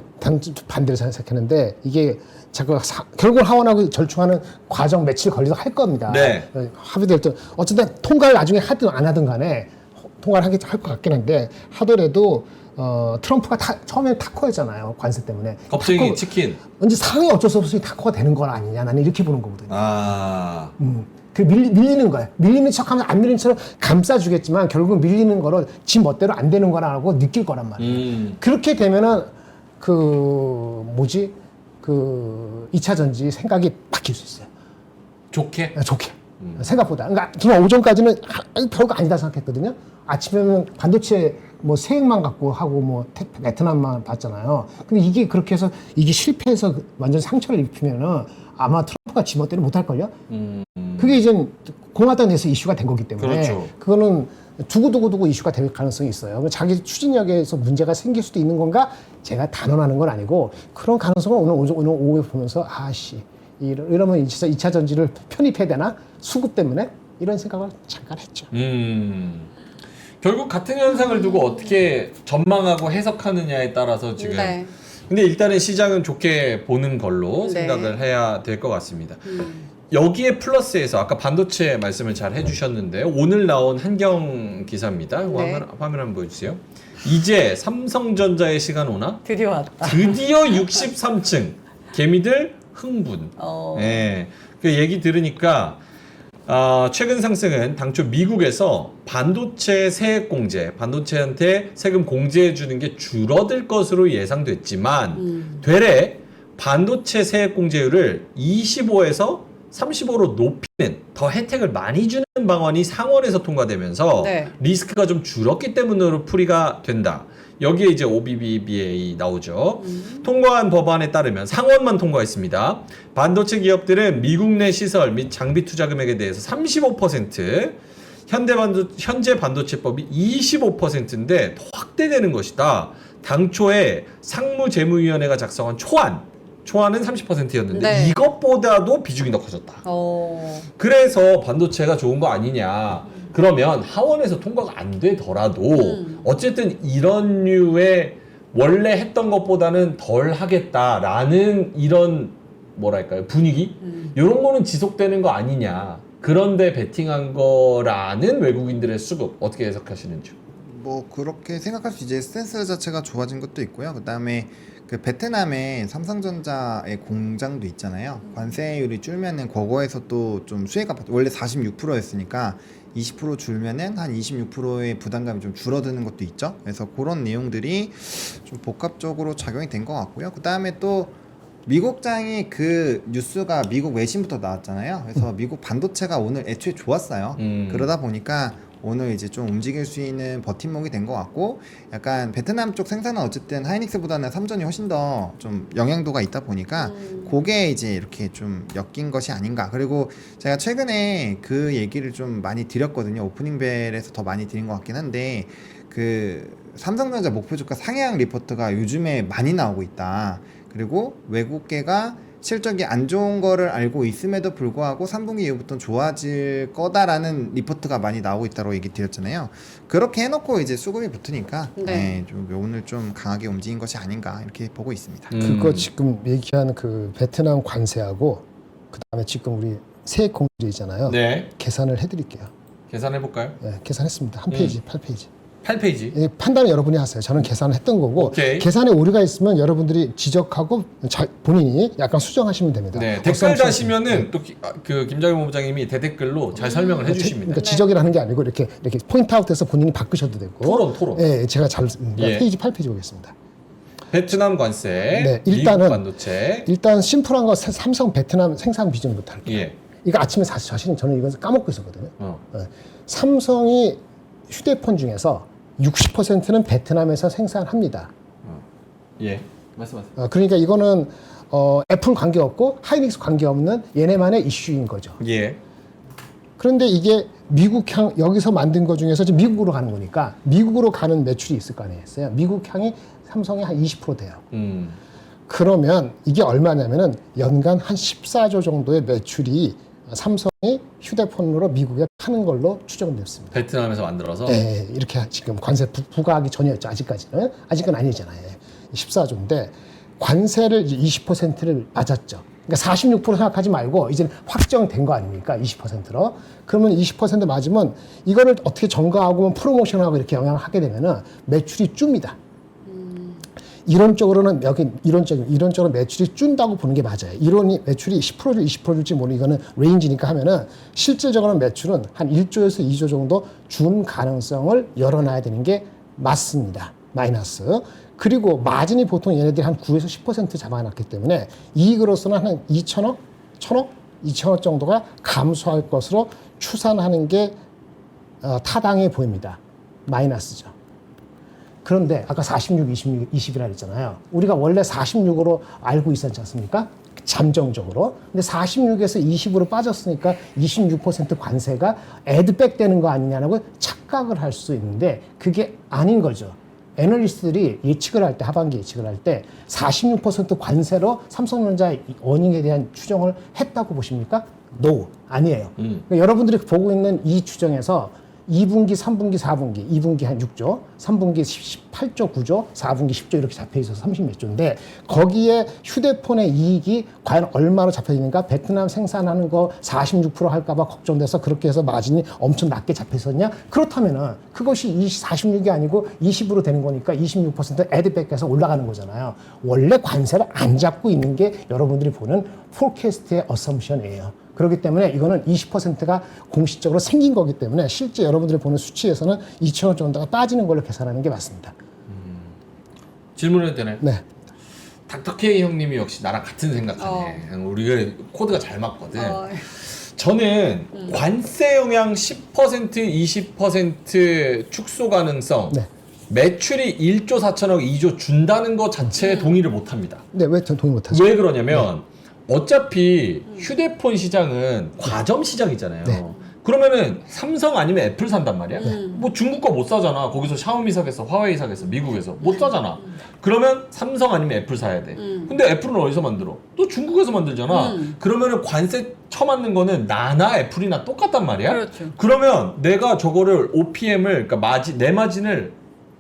반대로 생각했는데 이게 자꾸 결국 하원하고 절충하는 과정 며칠 걸리도 할 겁니다. 네. 합의될 때 어쨌든 통과를 나중에 하든 안 하든 간에 통과를 할 것 같긴 한데 하더라도 트럼프가 처음에 타코였잖아요. 관세 때문에. 겁쟁이 치킨. 이제 상황이 어쩔 수 없이 타코가 되는 건 아니냐. 나는 이렇게 보는 거거든요. 아. 그 밀리는 거야. 밀리는 척하면 안 밀리는 척을 감싸주겠지만 결국은 밀리는 거를 지 멋대로 안 되는 거라고 느낄 거란 말이에요. 그렇게 되면은 그 2차 전지 생각이 바뀔 수 있어요. 좋게? 좋게. 생각보다. 그러니까 저는 오전까지는 별거 아니다 생각했거든요. 아침에는 반도체 뭐 세액만 갖고 하고 뭐 베트남만 봤잖아요. 근데 이게 그렇게 해서 이게 실패해서 완전 상처를 입히면은 아마 트럼프가 지 멋대로 못 할걸요? 그게 이제 공화당 내에서 이슈가 된 거기 때문에 그렇죠. 그거는 두고두고 이슈가 될 가능성이 있어요. 자기 추진력에서 문제가 생길 수도 있는 건가? 제가 단언하는 건 아니고 그런 가능성을 오늘 오후에 보면서 이러면 진짜 2차 전지를 편입해야 되나? 수급 때문에? 이런 생각을 잠깐 했죠. 결국 같은 현상을 두고 어떻게 전망하고 해석하느냐에 따라서 지금. 네. 근데 일단은 시장은 좋게 보는 걸로 네. 생각을 해야 될 것 같습니다. 여기에 플러스해서 아까 반도체 말씀을 잘 해주셨는데요. 오늘 나온 한경 기사입니다. 네. 화면 한번 보여주세요. 이제 삼성전자의 시간 오나? 드디어 왔다. 드디어 63층 개미들 흥분. 예. 그 얘기 들으니까 최근 상승은 당초 미국에서 반도체 세액 공제, 반도체한테 세금 공제해 주는 게 줄어들 것으로 예상됐지만 되레 반도체 세액 공제율을 25에서 35로 높이는 더 혜택을 많이 주는 방안이 상원에서 통과되면서 네. 리스크가 좀 줄었기 때문으로 풀이가 된다. 여기에 이제 OBBBA 나오죠. 통과한 법안에 따르면 상원만 통과했습니다. 반도체 기업들은 미국 내 시설 및 장비 투자 금액에 대해서 35%, 현재 반도체법이 25%인데 더 확대되는 것이다. 당초에 상무재무위원회가 작성한 초안은 30%였는데 네. 이것보다도 비중이 더 커졌다. 그래서 반도체가 좋은 거 아니냐. 그러면 하원에서 통과가 안 되더라도 어쨌든 이런 류의 원래 했던 것보다는 덜 하겠다라는 이런 뭐랄까요 분위기 이런 거는 지속되는 거 아니냐. 그런데 베팅한 거라는 외국인들의 수급 어떻게 해석하시는지? 뭐 그렇게 생각할 수 이제 스탠스 자체가 좋아진 것도 있고요. 그다음에 그 베트남에 삼성전자의 공장도 있잖아요. 관세율이 줄면은 그거에서 또 좀 수혜가 원래 46%였으니까 20% 줄면은 한 26%의 부담감이 좀 줄어드는 것도 있죠. 그래서 그런 내용들이 좀 복합적으로 작용이 된 것 같고요. 그 다음에 또 미국장이 그 뉴스가 미국 외신부터 나왔잖아요. 그래서 미국 반도체가 오늘 애초에 좋았어요. 그러다 보니까 오늘 이제 좀 움직일 수 있는 버팀목이 된 것 같고 약간 베트남 쪽 생산은 어쨌든 하이닉스보다는 삼전이 훨씬 더 좀 영향도가 있다 보니까 그게 이제 이렇게 좀 엮인 것이 아닌가. 그리고 제가 최근에 그 얘기를 좀 많이 드렸거든요. 오프닝 벨에서 더 많이 드린 것 같긴 한데 그 삼성전자 목표 주가 상향 리포트가 요즘에 많이 나오고 있다. 그리고 외국계가 실적이 안 좋은 거를 알고 있음에도 불구하고 3분기 이후부터는 좋아질 거다라는 리포트가 많이 나오고 있다고 얘기 드렸잖아요. 그렇게 해놓고 이제 수급이 붙으니까 네, 좀 오늘 좀 강하게 움직인 것이 아닌가 이렇게 보고 있습니다. 그거 지금 얘기한 그 베트남 관세하고 그 다음에 지금 우리 세액 공제 있잖아요. 네. 계산을 해드릴게요. 계산해 볼까요? 네, 계산했습니다. 한 페이지, 8페이지. 8페이지. 판단은 여러분이 하세요. 저는 계산을 했던 거고 오케이. 계산에 오류가 있으면 여러분들이 지적하고 본인이 약간 수정하시면 됩니다. 네, 댓글 어썸션. 다시면은 또 그 김장현 본부장님이 대댓글로 잘 설명을 해주십니다. 그러니까 지적이라는 게 아니고 이렇게 포인트 아웃해서 본인이 바꾸셔도 되고. 토론. 예, 제가 잘 예. 페이지 8페이지 보겠습니다. 베트남 관세, 네, 미국 일단은 반도체. 일단 심플한 거 삼성 베트남 생산 비중부터 할게요. 예. 이거 아침에 사실 저는 이거 까먹고 있었거든요. 어. 삼성이 휴대폰 중에서 60%는 베트남에서 생산합니다. 예. 말씀하세요. 그러니까 이거는 애플 관계없고 하이닉스 관계없는 얘네만의 이슈인 거죠. 예. 그런데 이게 미국향 여기서 만든 거 중에서 지금 미국으로 가는 거니까 미국으로 가는 매출이 있을 거 아니겠어요? 미국향이 삼성이 한 20% 돼요. 그러면 이게 얼마냐면은 연간 한 14조 정도의 매출이 삼성이 휴대폰으로 미국에 파는 걸로 추정됐습니다. 베트남에서 만들어서. 네, 이렇게 지금 관세 부과하기 전이었죠. 아직까지는. 아직은 아니잖아요. 14조인데 관세를 20%를 맞았죠. 그러니까 46% 생각하지 말고 이제 확정된 거 아닙니까? 20%로. 그러면 20% 맞으면 이거를 어떻게 전가하고 프로모션하고 이렇게 영향을 하게 되면은 매출이 줍니다. 이론적으로는 이론적으로 매출이 준다고 보는 게 맞아요. 이론이 매출이 10%를 20% 줄지 모르는 이거는 레인지니까 하면은 실질적으로 매출은 한 1조에서 2조 정도 준 가능성을 열어놔야 되는 게 맞습니다. 마이너스. 그리고 마진이 보통 얘네들이 한 9에서 10% 잡아놨기 때문에 이익으로서는 한 2천억, 1천억, 2천억 정도가 감소할 것으로 추산하는 게 타당해 보입니다. 마이너스죠. 그런데 아까 46, 26, 20이라 했잖아요. 우리가 원래 46으로 알고 있었지 않습니까? 잠정적으로. 근데 46에서 20으로 빠졌으니까 26% 관세가 애드백 되는 거 아니냐라고 착각을 할 수 있는데 그게 아닌 거죠. 애널리스트들이 예측을 할 때, 하반기 예측을 할 때 46% 관세로 삼성전자 어닝에 대한 추정을 했다고 보십니까? No, 아니에요. 그러니까 여러분들이 보고 있는 이 추정에서 2분기, 3분기, 4분기, 2분기 한 6조, 3분기 18조, 9조, 4분기 10조 이렇게 잡혀 있어서 30몇 조인데 거기에 휴대폰의 이익이 과연 얼마로 잡혀 있는가? 베트남 생산하는 거 46% 할까봐 걱정돼서 그렇게 해서 마진이 엄청 낮게 잡혀 있었냐? 그렇다면은 그것이 46이 아니고 20으로 되는 거니까 26% 애드백해서 올라가는 거잖아요. 원래 관세를 안 잡고 있는 게 여러분들이 보는 포캐스트의 어썸션이에요. 그렇기 때문에 이거는 20%가 공식적으로 생긴 거기 때문에 실제 여러분들이 보는 수치에서는 2천원 정도가 빠지는 걸로 계산하는 게 맞습니다. 질문해도 되나요? 네. 닥터케이 형님이 역시 나랑 같은 생각하네. 우리가 코드가 잘 맞거든. 예. 저는 관세 영향 10%, 20% 축소 가능성, 네. 매출이 1조 4천억, 2조 준다는 것 자체에 동의를 못 합니다. 네, 왜 동의 못 하죠? 왜 그러냐면 어차피 휴대폰 시장은 과점 시장이잖아요. 네. 그러면은 삼성 아니면 애플 산단 말이야? 뭐 중국 거 못 사잖아. 거기서 샤오미 사겠어, 화웨이 사겠어, 미국에서 못 사잖아. 그러면 삼성 아니면 애플 사야 돼. 근데 애플은 어디서 만들어? 또 중국에서 만들잖아. 그러면은 관세 쳐맞는 거는 나나 애플이나 똑같단 말이야? 그렇죠. 그러면 내가 저거를 OPM을, 그러니까 내 마진을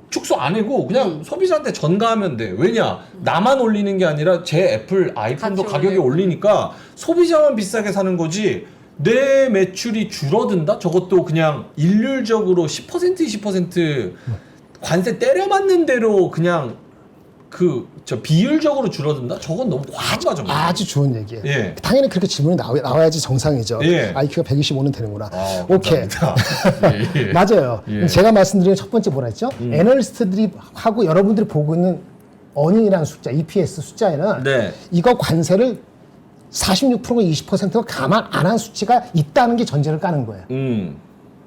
축소 안 하고 그냥 소비자한테 전가하면 돼. 왜냐? 나만 올리는 게 아니라 제 애플 아이폰도 같이 가격이 올리고. 올리니까 소비자만 비싸게 사는 거지. 내 매출이 줄어든다? 저것도 그냥 일률적으로 10% 20% 관세 때려 맞는 대로 그냥 비율적으로 줄어든다? 저건 너무 과한 과정이에요. 아주 좋은 얘기예요. 예. 당연히 그렇게 질문이 나와야지 정상이죠. 예. IQ가 125는 되는구나. 아, 오케이. 감사합니다. 예. 맞아요. 예. 제가 말씀드린 첫 번째 뭐라 했죠? 애널리스트들이 하고 여러분들이 보고 있는 어닝이라는 숫자, EPS 숫자에는 네. 이거 관세를 46%가 20%가 감안 안 한 수치가 있다는 게 전제를 까는 거예요.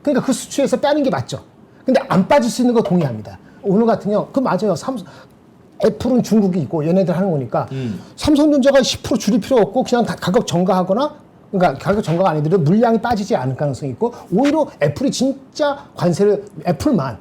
그러니까 그 수치에서 빼는 게 맞죠. 근데 안 빠질 수 있는 거 동의합니다. 오늘 같은 경우, 그 맞아요. 애플은 중국이 있고 얘네들 하는 거니까 삼성전자가 10% 줄일 필요 없고 그냥 다 가격 정가하거나 그러니까 가격 정가가 아니더라도 물량이 빠지지 않을 가능성이 있고 오히려 애플이 진짜 관세를 애플만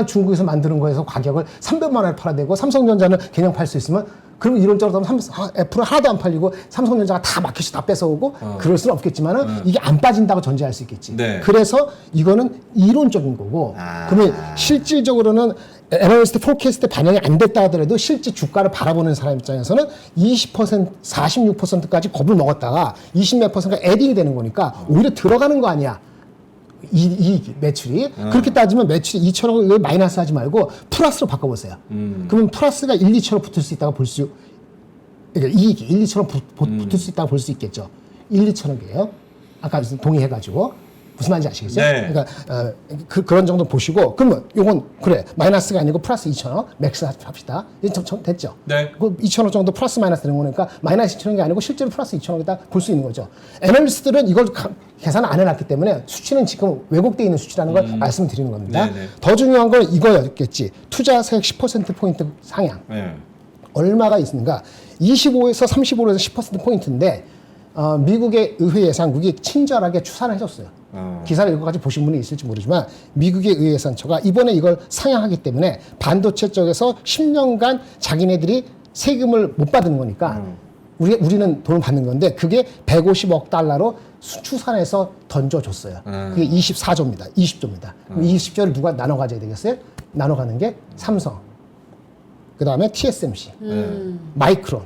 중국에서 만드는 거에서 가격을 300만 원에 팔아야 되고 삼성전자는 그냥 팔 수 있으면 그러면 이론적으로 하면 애플은 하나도 안 팔리고 삼성전자가 다 마켓이 다 뺏어오고 그럴 수는 없겠지만은 이게 안 빠진다고 전제할 수 있겠지. 네. 그래서 이거는 이론적인 거고 그러면 실질적으로는 애널리스트 포캐스트 반영이 안 됐다 하더라도 실제 주가를 바라보는 사람 입장에서는 20%, 46%까지 겁을 먹었다가 20몇%가 에딩이 되는 거니까 오히려 들어가는 거 아니야. 이익 매출이 그렇게 따지면 매출이 2천억을 마이너스 하지 말고 플러스로 바꿔보세요. 그러면 플러스가 1, 2천억 붙을 수 있다고 볼 수, 그러니까 이익이 1, 2천억 붙을 수 있다고 볼 수 있겠죠. 1, 2천억이에요. 아까 동의해가지고. 무슨 말인지 아시겠죠? 네. 그러니까 그런 정도 보시고 그러면 요건 그래 마이너스가 아니고 플러스 2천억 맥스 합시다. 이제 됐죠? 네. 그 2천억 정도 플러스 마이너스 되는 거니까 마이너스 2천억이 아니고 실제로 플러스 2천억이다 볼 수 있는 거죠. 애널리스트들은 이걸 계산을 안 해놨기 때문에 수치는 지금 왜곡되어 있는 수치라는 걸 말씀드리는 겁니다. 네네. 더 중요한 건 이거였겠지. 투자세액 10%포인트 상향. 네. 얼마가 있는가? 25에서 35에서 10%포인트인데 미국의 의회 예산국이 친절하게 추산을 해줬어요. 기사를 읽어가지고 보신 분이 있을지 모르지만 미국의 의회 예산처가 이번에 이걸 상향하기 때문에 반도체 쪽에서 10년간 자기네들이 세금을 못 받는 거니까 우리는 돈을 받는 건데 그게 150억 달러로 추산해서 던져줬어요. 그게 24조입니다. 20조입니다. 그럼 20조를 누가 나눠 가져야 되겠어요? 나눠 가는 게 삼성, 그 다음에 TSMC, 마이크론,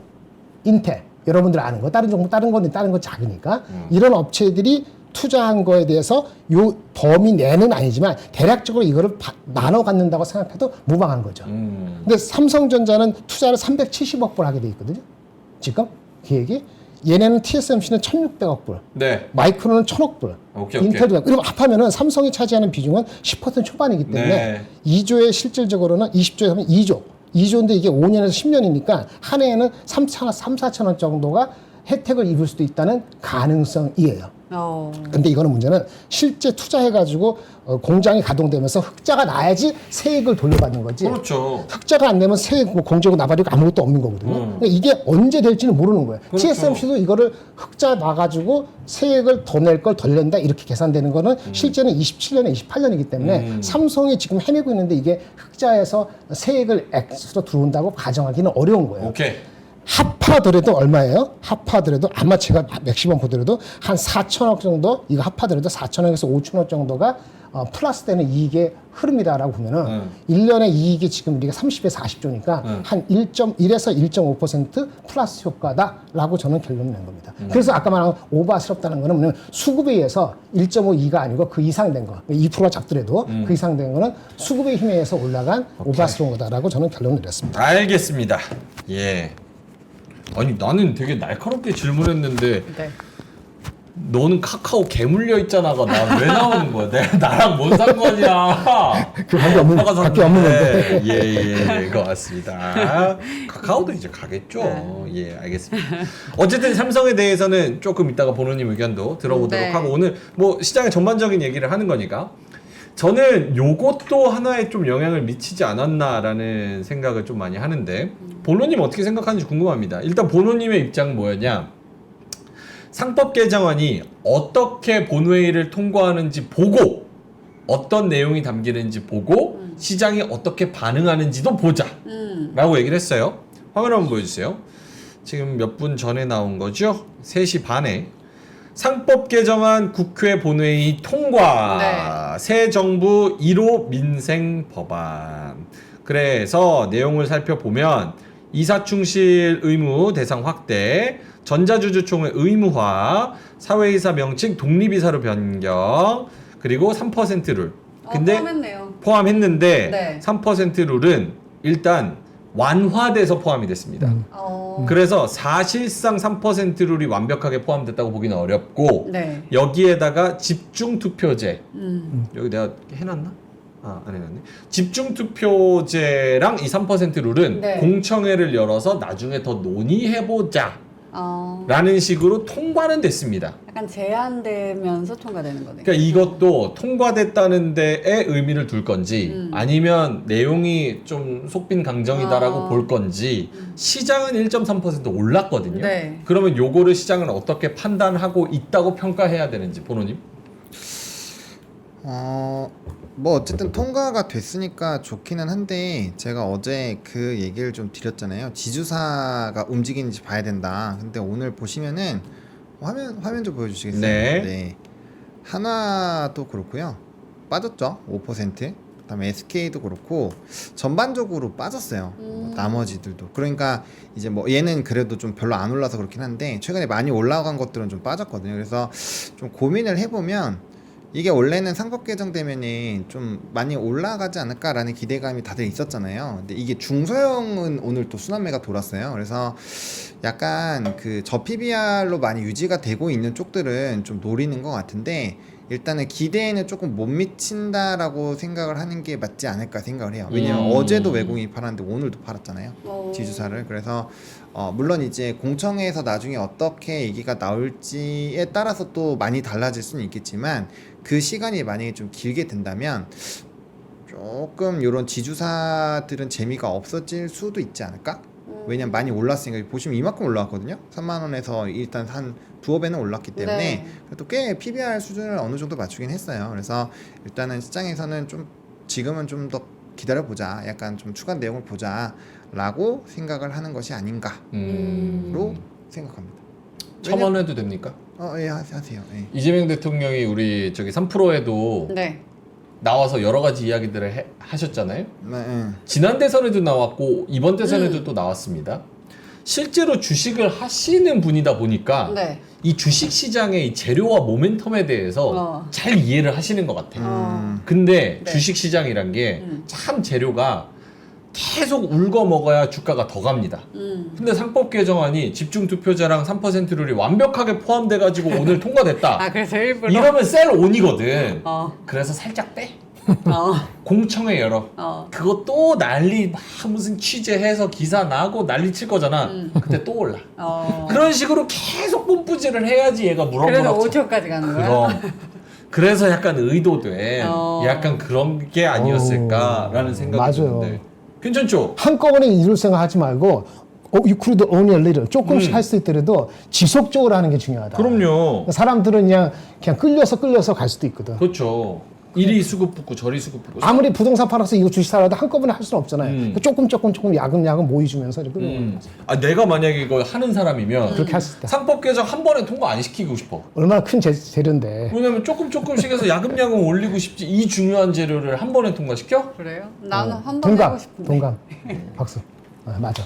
인텔. 여러분들 아는 거 다른 건 작으니까 이런 업체들이 투자한 거에 대해서 요 범위 내는 아니지만 대략적으로 이거를 나눠 갖는다고 생각해도 무방한 거죠. 근데 삼성전자는 투자를 370억 불 하게 돼 있거든요. 지금 계획이 얘네는 TSMC는 1,600억 불, 네. 마이크론은 1,000억 불, 오케이. 인텔도 그럼 합하면은 삼성이 차지하는 비중은 10% 초반이기 때문에 네. 2조에 실질적으로는 20조에 하면 2조. 2조인데 이게 5년에서 10년이니까 한 해에는 3, 4천 원 정도가 혜택을 입을 수도 있다는 가능성이에요. 근데 이거는 문제는 실제 투자해가지고 공장이 가동되면서 흑자가 나야지 세액을 돌려받는 거지. 그렇죠. 흑자가 안 되면 세액, 공제고 나발이고 아무것도 없는 거거든요. 그러니까 이게 언제 될지는 모르는 거예요. 그렇죠. TSMC도 이거를 흑자 나가지고 세액을 더 낼 걸 덜 낸다 이렇게 계산되는 거는 실제는 27년에 28년이기 때문에 삼성이 지금 헤매고 있는데 이게 흑자에서 세액을 X로 들어온다고 가정하기는 어려운 거예요. 오케이. 합하더라도 얼마예요? 합하더라도 아마 제가 맥시멈 보더라도 한 4천억 정도 이거 합하더라도 4천억에서 5천억 정도가 플러스되는 이익의 흐름이다라고 보면은 1년에 이익이 지금 우리가 30에서 40조니까 한 1.1에서 1.5% 플러스 효과다라고 저는 결론을 낸 겁니다. 그래서 아까 말한 오버스럽다는 거는 뭐냐면 수급에 의해서 1.52가 아니고 그 이상 된 거, 2%가 작더라도 그 이상 된 거는 수급의 힘에 의해서 올라간 오버스러운 거다라고 저는 결론을 내렸습니다. 알겠습니다. 예. 아니 나는 되게 날카롭게 질문했는데 네. 너는 카카오 개 물려 있잖아가 나 왜 나오는 거야? 나랑 뭔 상관이야? 그 관계 없는 건데. 예, 그거 맞습니다. 카카오도 이제 가겠죠. 예, 알겠습니다. 어쨌든 삼성에 대해서는 조금 이따가 보노님 의견도 들어보도록 네. 하고 오늘 뭐 시장의 전반적인 얘기를 하는 거니까 저는 요것도 하나에 좀 영향을 미치지 않았나라는 생각을 좀 많이 하는데 보노님 어떻게 생각하는지 궁금합니다. 일단 보노님의 입장은 뭐였냐? 상법 개정안이 어떻게 본회의를 통과하는지 보고 어떤 내용이 담기는지 보고 시장이 어떻게 반응하는지도 보자 라고 얘기를 했어요. 화면 한번 보여주세요. 지금 몇 분 전에 나온 거죠? 3시 반에 상법 개정안 국회 본회의 통과. 네. 새 정부 1호 민생 법안. 그래서 내용을 살펴보면 이사충실 의무 대상 확대, 전자주주총회 의무화, 사회이사 명칭 독립이사로 변경, 그리고 3% 룰. 근데 포함했네요. 포함했는데 네. 3% 룰은 일단 완화돼서 포함이 됐습니다. 그래서 사실상 3% 룰이 완벽하게 포함됐다고 보기는 어렵고 네. 여기에다가 집중투표제 여기 내가 해놨나? 안 해놨네. 집중투표제랑 이 3% 룰은 네. 공청회를 열어서 나중에 더 논의해보자 라는 식으로 통과는 됐습니다. 약간 제한되면서 통과되는 거네요. 그러니까 이것도 통과됐다는 데에 의미를 둘 건지 아니면 내용이 좀 속빈 강정이다라고 볼 건지 시장은 1.3% 올랐거든요. 네. 그러면 요거를 시장은 어떻게 판단하고 있다고 평가해야 되는지 보노님? 뭐 어쨌든 통과가 됐으니까 좋기는 한데 제가 어제 그 얘기를 좀 드렸잖아요. 지주사가 움직이는지 봐야 된다. 근데 오늘 보시면은 화면 좀 보여주시겠어요? 네. 하나도 그렇고요. 빠졌죠. 5%. 그다음에 SK도 그렇고 전반적으로 빠졌어요. 나머지들도. 그러니까 이제 뭐 얘는 그래도 좀 별로 안 올라서 그렇긴 한데 최근에 많이 올라간 것들은 좀 빠졌거든요. 그래서 좀 고민을 해보면 이게 원래는 상법 개정되면은 좀 많이 올라가지 않을까라는 기대감이 다들 있었잖아요. 근데 이게 중소형은 오늘 또 순환매가 돌았어요. 그래서 약간 그 저PBR로 많이 유지가 되고 있는 쪽들은 좀 노리는 것 같은데 일단은 기대에는 조금 못 미친다라고 생각을 하는 게 맞지 않을까 생각을 해요. 왜냐면 어제도 외국인이 팔았는데 오늘도 팔았잖아요. 지주사를. 그래서 물론 이제 공청회에서 나중에 어떻게 얘기가 나올지에 따라서 또 많이 달라질 수는 있겠지만 그 시간이 만약에 좀 길게 된다면 조금 이런 지주사들은 재미가 없어질 수도 있지 않을까? 왜냐면 많이 올랐으니까 보시면 이만큼 올라왔거든요. 3만 원에서 일단 한 두어 배는 올랐기 때문에 네. 또 꽤 PBR 수준을 어느 정도 맞추긴 했어요. 그래서 일단은 시장에서는 좀 지금은 좀 더 기다려보자, 약간 좀 추가 내용을 보자라고 생각을 하는 것이 아닌가로 생각합니다. 1,000원 해도 됩니까? 예, 하세요. 예. 이재명 대통령이 우리 저기 3프로에도 네. 나와서 여러 가지 이야기들을 하셨잖아요. 네, 지난 대선에도 나왔고 이번 대선에도 또 나왔습니다. 실제로 주식을 하시는 분이다 보니까 네. 이 주식 시장의 이 재료와 모멘텀에 대해서 잘 이해를 하시는 것 같아요. 근데 네. 주식 시장이란 게 참 재료가 계속 울고 먹어야 주가가 더 갑니다. 근데 상법 개정안이 집중 투표자랑 3% 룰이 완벽하게 포함돼 가지고 오늘 통과됐다. 아 그래서 일부러. 이러면 셀 온이거든. 어. 그래서 살짝 빼. 어. 공청회 열어. 그거 또 난리 막 무슨 취재해서 기사 나고 난리 칠 거잖아. 그때 또 올라. 그런 식으로 계속 뽐뿌질을 해야지 얘가 그래서 물어물어. 5초까지 가는 거야? 그럼. 그래서 약간 의도된 약간 그런 게 아니었을까라는 생각이 맞아요. 드는데 괜찮죠? 한꺼번에 이룰 생각 하지 말고 you could only a little 조금씩 할 수 있더라도 지속적으로 하는 게 중요하다. 그럼요. 사람들은 그냥 끌려서 갈 수도 있거든. 그렇죠. 이리 수급 붙고 저리 수급 붙고. 아무리 부동산 팔아서 이거 주식 사라도 한꺼번에 할 수는 없잖아요. 조금 야금야금 모이주면서 이렇게 끌어오는 거지. 아 내가 만약에 이걸 하는 사람이면 그렇게 할 수 있다. 상법 개정 한 번에 통과 안 시키고 싶어. 얼마나 큰 재료인데. 왜냐면 조금씩 해서 야금야금 올리고 싶지. 이 중요한 재료를 한 번에 통과시켜? 그래요? 나는 한 번 동감, 하고 싶은데. 동감. 박수. 맞아.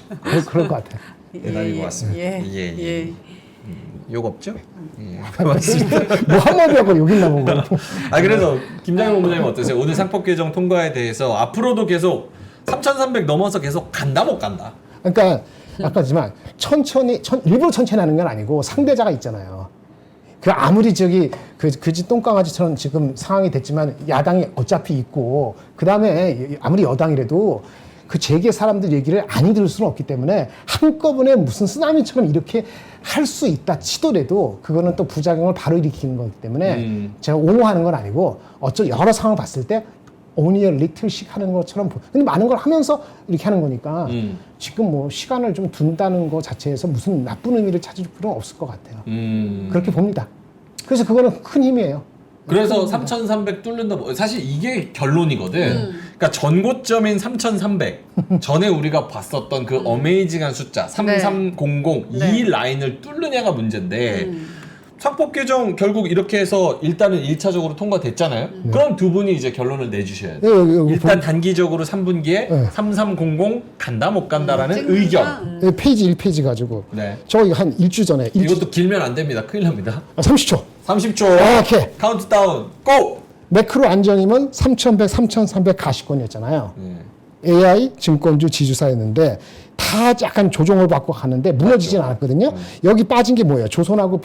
그럴 것 같아. 대단히 고맙습니다. 예. 욕 없죠? 예. 고맙습니다. 뭐 한마디 하고 여기 있나 보고. 아 그래서 김장현 본부장님 어떠세요? 오늘 상법 개정 통과에 대해서 앞으로도 계속 3,300 넘어서 계속 간다 못 간다? 그러니까 아까지만 일부러 천천히 하는 건 아니고 상대자가 있잖아요. 그 아무리 그지 똥강아지처럼 지금 상황이 됐지만 야당이 어차피 있고 그 다음에 아무리 여당이라도 그 재계 사람들 얘기를 안 들을 수는 없기 때문에 한꺼번에 무슨 쓰나미처럼 이렇게 할 수 있다 치더라도 그거는 또 부작용을 바로 일으키는 거기 때문에 제가 옹호하는 건 아니고 여러 상황을 봤을 때 only a little씩 하는 것처럼 근데 많은 걸 하면서 이렇게 하는 거니까 지금 뭐 시간을 좀 둔다는 거 자체에서 무슨 나쁜 의미를 찾을 필요는 없을 것 같아요. 그렇게 봅니다. 그래서 그거는 큰 힘이에요. 그래서 3,300 뚫는다. 사실 이게 결론이거든. 그러니까 전고점인 3,300 전에 우리가 봤었던 그 어메이징한 숫자 3300 이 라인을 뚫느냐가 문제인데 상법 개정 결국 이렇게 해서 일단은 1차적으로 통과됐잖아요. 그럼 두 분이 이제 결론을 내주셔야 돼요. 일단 단기적으로 3분기에 3300 간다 못 간다라는 의견. 페이지 1페이지 가지고 네. 저거 한 일주 전에 이것도 길면 안 됩니다. 큰일 납니다. 30초. 30초. 오케이. 카운트다운 고! 매크로 안정이면 3,100, 3,300 가시권이었잖아요. AI 증권주 지주사였는데 다 약간 조정을 받고 가는데 무너지진 않았거든요. 여기 빠진 게 뭐예요? 조선하고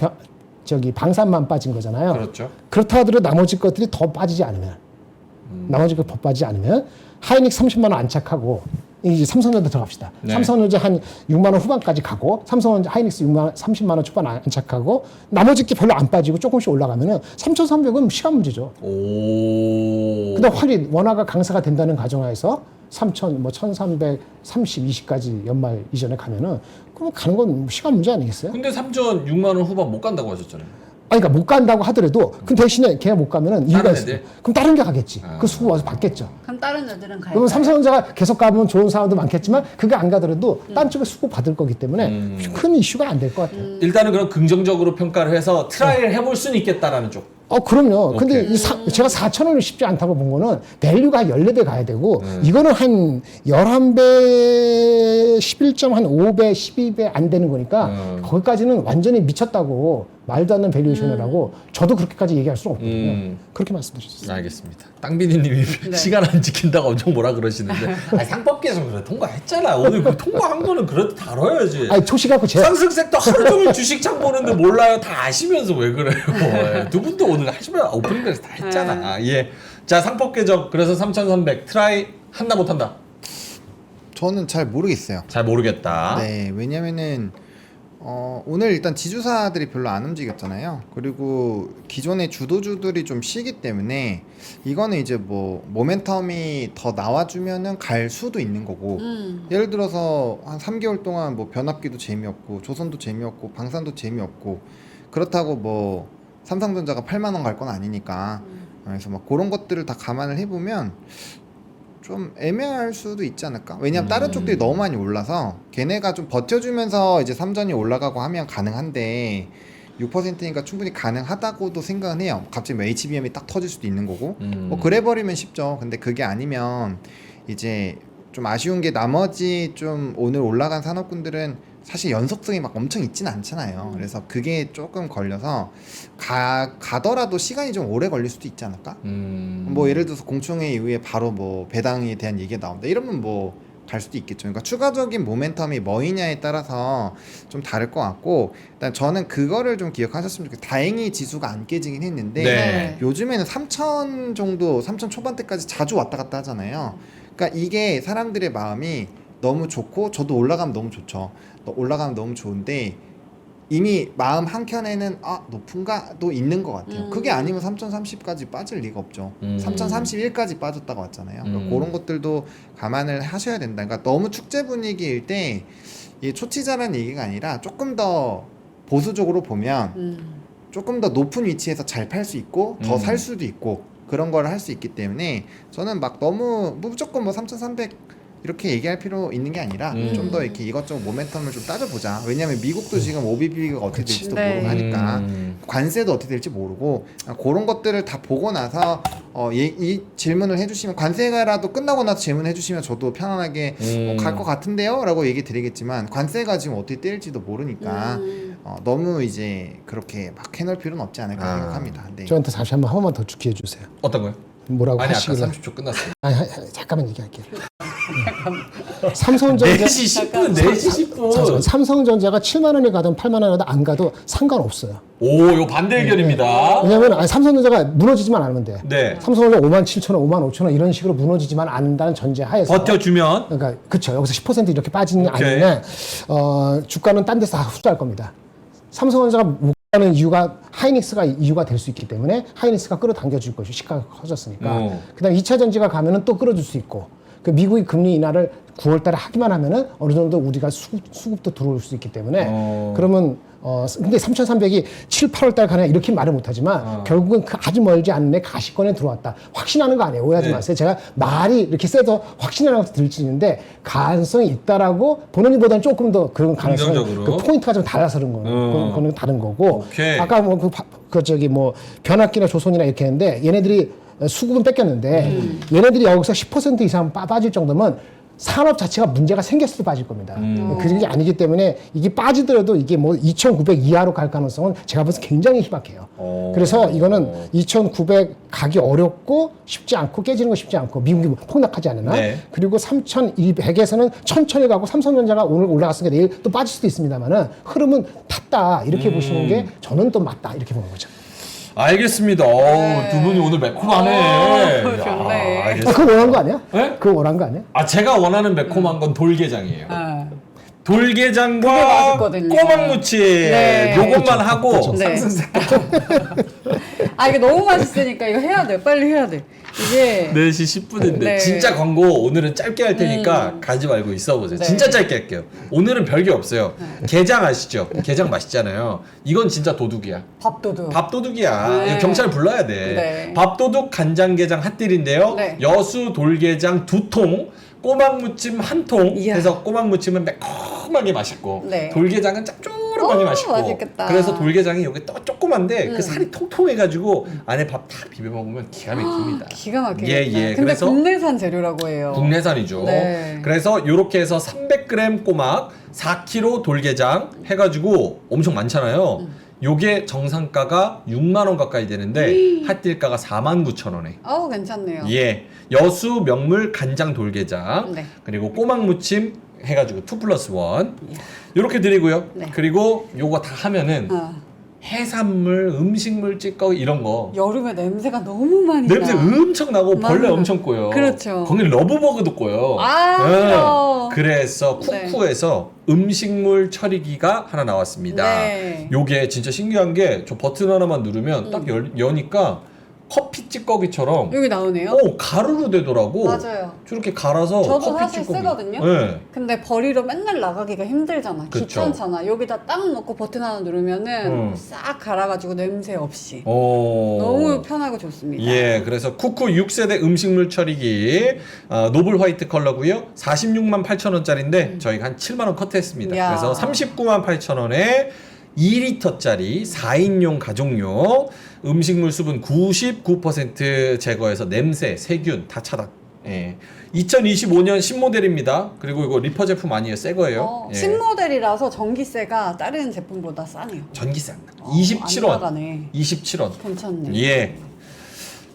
방산만 빠진 거잖아요. 그렇죠. 그렇다 하더라도 나머지 것들이 더 빠지지 않으면 하이닉 30만 원 안착하고 이제 삼성전자 들어갑시다. 네. 삼성전자 한 6만 원 후반까지 가고 삼성전자 하이닉스 30만 원 초반 안착하고 나머지 게 별로 안 빠지고 조금씩 올라가면은 3,300은 시간 문제죠. 오. 근데 확실히 원화가 강세가 된다는 가정하에서 1,330, 20까지 연말 이전에 가면은 그럼 가는 건 시간 문제 아니겠어요? 근데 3전 6만 원 후반 못 간다고 하셨잖아요. 그러니까 못 간다고 하더라도 그 대신에 걔가 못 가면은 이유가 다른 있어요. 애들? 그럼 다른 게 가겠지. 그 수급 와서 받겠죠. 그럼 다른 애들은 가요. 그럼 삼성전자가 계속 가면 좋은 사람도 많겠지만 그게 안 가더라도 딴 쪽에 수급 받을 거기 때문에 큰 이슈가 안 될 것 같아요. 일단은 그럼 긍정적으로 평가를 해서 트라이를 해볼 수는 있겠다라는 쪽. 그럼요. 근데 제가 4,000원이 쉽지 않다고 본 거는 밸류가 한 14배 가야 되고 이거는 한 11배, 11.5배, 12배 안 되는 거니까 거기까지는 완전히 미쳤다고 말도 안 되는 밸류에이션이라고 저도 그렇게까지 얘기할 수는 없거든요. 그렇게 말씀드렸어요. 알겠습니다. 땅비니님이 네. 시간 안 지킨다고 엄청 뭐라 그러시는데 아니, 상법계에서 그래 통과했잖아. 오늘 그 통과한 거는 그래도 다뤄야지. 아니 초시 갖고 제가 상승 섹터 하루 종일 주식창 보는데 몰라요. 다 아시면서 왜 그래요? 예, 두 분도 오늘 하시면 오프닝에서 다 했잖아. 예. 자 상법 계정 그래서 3,300 트라이 한다 못한다. 저는 잘 모르겠어요. 잘 모르겠다. 네, 왜냐면은 오늘 일단 지주사들이 별로 안 움직였잖아요. 그리고 기존의 주도주들이 좀 쉬기 때문에 이거는 이제 뭐 모멘텀이 더 나와주면은 갈 수도 있는 거고 예를 들어서 한 3개월 동안 뭐 변압기도 재미없고 조선도 재미없고 방산도 재미없고 그렇다고 뭐 삼성전자가 8만 원 갈 건 아니니까 그래서 막 그런 것들을 다 감안을 해보면 좀 애매할 수도 있지 않을까? 왜냐면 다른 쪽들이 너무 많이 올라서 걔네가 좀 버텨주면서 이제 삼전이 올라가고 하면 가능한데 6%니까 충분히 가능하다고도 생각은 해요. 갑자기 뭐 HBM이 딱 터질 수도 있는 거고 뭐 그래버리면 쉽죠. 근데 그게 아니면 이제 좀 아쉬운 게 나머지 좀 오늘 올라간 산업군들은 사실 연속성이 막 엄청 있지는 않잖아요. 그래서 그게 조금 걸려서 가더라도 시간이 좀 오래 걸릴 수도 있지 않을까? 뭐 예를 들어서 공청회 이후에 바로 뭐 배당에 대한 얘기가 나온다 이러면 뭐 갈 수도 있겠죠. 그러니까 추가적인 모멘텀이 뭐이냐에 따라서 좀 다를 것 같고 일단 저는 그거를 좀 기억하셨으면 좋겠어요. 다행히 지수가 안 깨지긴 했는데 네. 요즘에는 3,000 정도 3,000 초반대까지 자주 왔다 갔다 하잖아요. 그러니까 이게 사람들의 마음이 너무 좋고 저도 올라가면 너무 좋죠. 올라가면 너무 좋은데 이미 마음 한켠에는 높은가도 있는 것 같아요. 그게 아니면 3,030까지 빠질 리가 없죠. 3,031까지 빠졌다가 왔잖아요. 그러니까 그런 것들도 감안을 하셔야 된다. 그러니까 너무 축제 분위기일 때 이 초치자라는 얘기가 아니라 조금 더 보수적으로 보면 조금 더 높은 위치에서 잘 팔 수 있고 더 살 수도 있고 그런 걸 할 수 있기 때문에 저는 막 너무 무조건 뭐 3,300 이렇게 얘기할 필요 있는 게 아니라 좀 더 이렇게 이것저것 모멘텀을 좀 따져보자. 왜냐하면 미국도 지금 OBB가 어떻게 될지도 네. 모르고 하니까 관세도 어떻게 될지 모르고 그런 것들을 다 보고 나서 이 질문을 해주시면 관세가라도 끝나고 나서 질문해 주시면 저도 편안하게 갈 것 같은데요? 라고 얘기 드리겠지만 관세가 지금 어떻게 떼일지도 모르니까 너무 이제 그렇게 막 해놓을 필요는 없지 않을까 생각합니다. 네. 저한테 다시 한 번만 더 주기해 주세요. 어떤 거요? 뭐라고 아니 아까 하시길래 30초 끝났어요. 아니, 잠깐만 얘기할게요. 삼성전자 4시 10분, 4시 10분. 삼성전자가 7만 원이 가든 8만 원이 가든 안 가도 상관없어요. 오, 이거 반대 의견입니다. 왜냐하면 삼성전자가 무너지지만 않으면 돼. 네. 삼성전자 5만 7천 원, 5만 5천 원 이런 식으로 무너지지만 않는다는 전제 하에서 버텨주면 그러니까 그렇죠. 여기서 10% 이렇게 빠지는 게 오케이. 아니면 주가는 딴 데서 다 흡수할 겁니다. 삼성전자가 못 가는 이유가 하이닉스가 이유가 될 수 있기 때문에 하이닉스가 끌어당겨줄 것이고 시가가 커졌으니까. 그다음 2차 전지가 가면은 또 끌어줄 수 있고. 그 미국이 금리 인하를 9월 달에 하기만 하면은 어느 정도 우리가 수급도 들어올 수 있기 때문에 그러면 근데 3,300이 7, 8월 달 가냐 이렇게 말을 못 하지만 결국은 그 아주 멀지 않은 애 가시권에 들어왔다. 확신하는 거 아니에요. 오해하지 네. 마세요. 제가 말이 이렇게 세서 확신이라고 들지 있는데 가능성이 있다라고 보는 이보다는 조금 더 그런 가능성이 긍정적으로. 그 포인트가 좀 달라서 그런 거는 그건 다른 거고. 오케이. 아까 뭐 변압기나 조선이나 이렇게 했는데 얘네들이 수급은 뺏겼는데 얘네들이 여기서 10% 이상 빠질 정도면 산업 자체가 문제가 생겼을 때 빠질 겁니다. 그게 아니기 때문에 이게 빠지더라도 이게 뭐 2,900 이하로 갈 가능성은 제가 봐서 굉장히 희박해요. 그래서 이거는 2,900 가기 어렵고 쉽지 않고 깨지는 거 쉽지 않고 미국이 뭐 폭락하지 않으나 네. 그리고 3,200에서는 천천히 가고 삼성전자가 오늘 올라갔으니까 내일 또 빠질 수도 있습니다만은 흐름은 탔다 이렇게 보시는 게 저는 또 맞다 이렇게 보는 거죠. 알겠습니다. 두 분이 오늘 매콤하네. 좋네. 야, 알겠습니다. 그거 원한 거 아니야? 네? 그거 원한 거 아니야? 제가 원하는 매콤한 건 돌게장이에요. 아, 그게 돌게장과 맛있거든요. 꼬막무침 네. 요것만 하고 네. 상승 섹터 이게 너무 맛있으니까 이거 해야 돼. 빨리 해야 돼. 이게 4시 10분인데 네. 진짜 광고 오늘은 짧게 할 테니까 가지 말고 있어보세요. 네. 진짜 짧게 할게요. 오늘은 별게 없어요. 게장 아시죠? 게장 맛있잖아요. 이건 진짜 도둑이야. 밥도둑. 밥도둑이야. 네. 이거 경찰 불러야 돼. 네. 밥도둑 간장게장 핫딜인데요. 네. 여수 돌게장 2통, 꼬막무침 1통 이야. 해서 꼬막무침은 매콤하게 맛있고 네. 돌게장은 짭조름하게 맛있고. 맛있겠다. 그래서 돌게장이 여기 또 조그만데 그 살이 통통해가지고 안에 밥 다 비벼 먹으면 기가 막힙니다. 기가 막히겠다. 예. 근데 그래서 국내산 재료라고 해요. 국내산이죠. 네. 그래서 이렇게 해서 300g 꼬막, 4kg 돌게장 해가지고 엄청 많잖아요. 요게 정상가가 6만 원 가까이 되는데 핫딜가가 49,000원에. 어우 괜찮네요. 예, 여수 명물 간장 돌게장 네. 그리고 꼬막 무침 해가지고 2+1 이야. 이렇게 드리고요. 네. 그리고 요거 다 하면은 해산물, 음식물 찌꺼기 이런 거 여름에 냄새가 너무 많이 냄새 나. 엄청 나고 벌레 맞아. 엄청 꼬여. 그렇죠. 거기 러브버그도 꼬여. 아, 싫어. 그래서 네. 쿠쿠에서 음식물 처리기가 하나 나왔습니다. 네. 요게 진짜 신기한 게 저 버튼 하나만 누르면 딱 여니까 커피 찌꺼기처럼 여기 나오네요. 가루로 되더라고. 맞아요. 저렇게 갈아서 저도 커피 사실 찌꺼기. 쓰거든요. 네. 근데 버리러 맨날 나가기가 힘들잖아. 그쵸. 귀찮잖아. 여기다 딱 넣고 버튼 하나 누르면은 싹 갈아가지고 냄새 없이. 너무 편하고 좋습니다. 예, 그래서 쿠쿠 6세대 음식물 처리기 노블 화이트 컬러고요. 46만 8천 원짜리인데 저희가 한 7만 원 커트했습니다. 야. 그래서 39만 8천 원에 2리터짜리 4인용 가족용 음식물 수분 99% 제거해서 냄새, 세균 다 차단. 예. 2025년 신모델입니다. 그리고 이거 리퍼 제품 아니에요. 새 거예요. 예. 신모델이라서 전기세가 다른 제품보다 싸네요. 전기세 안 나. 안 27원. 나가네. 27원. 괜찮네. 예.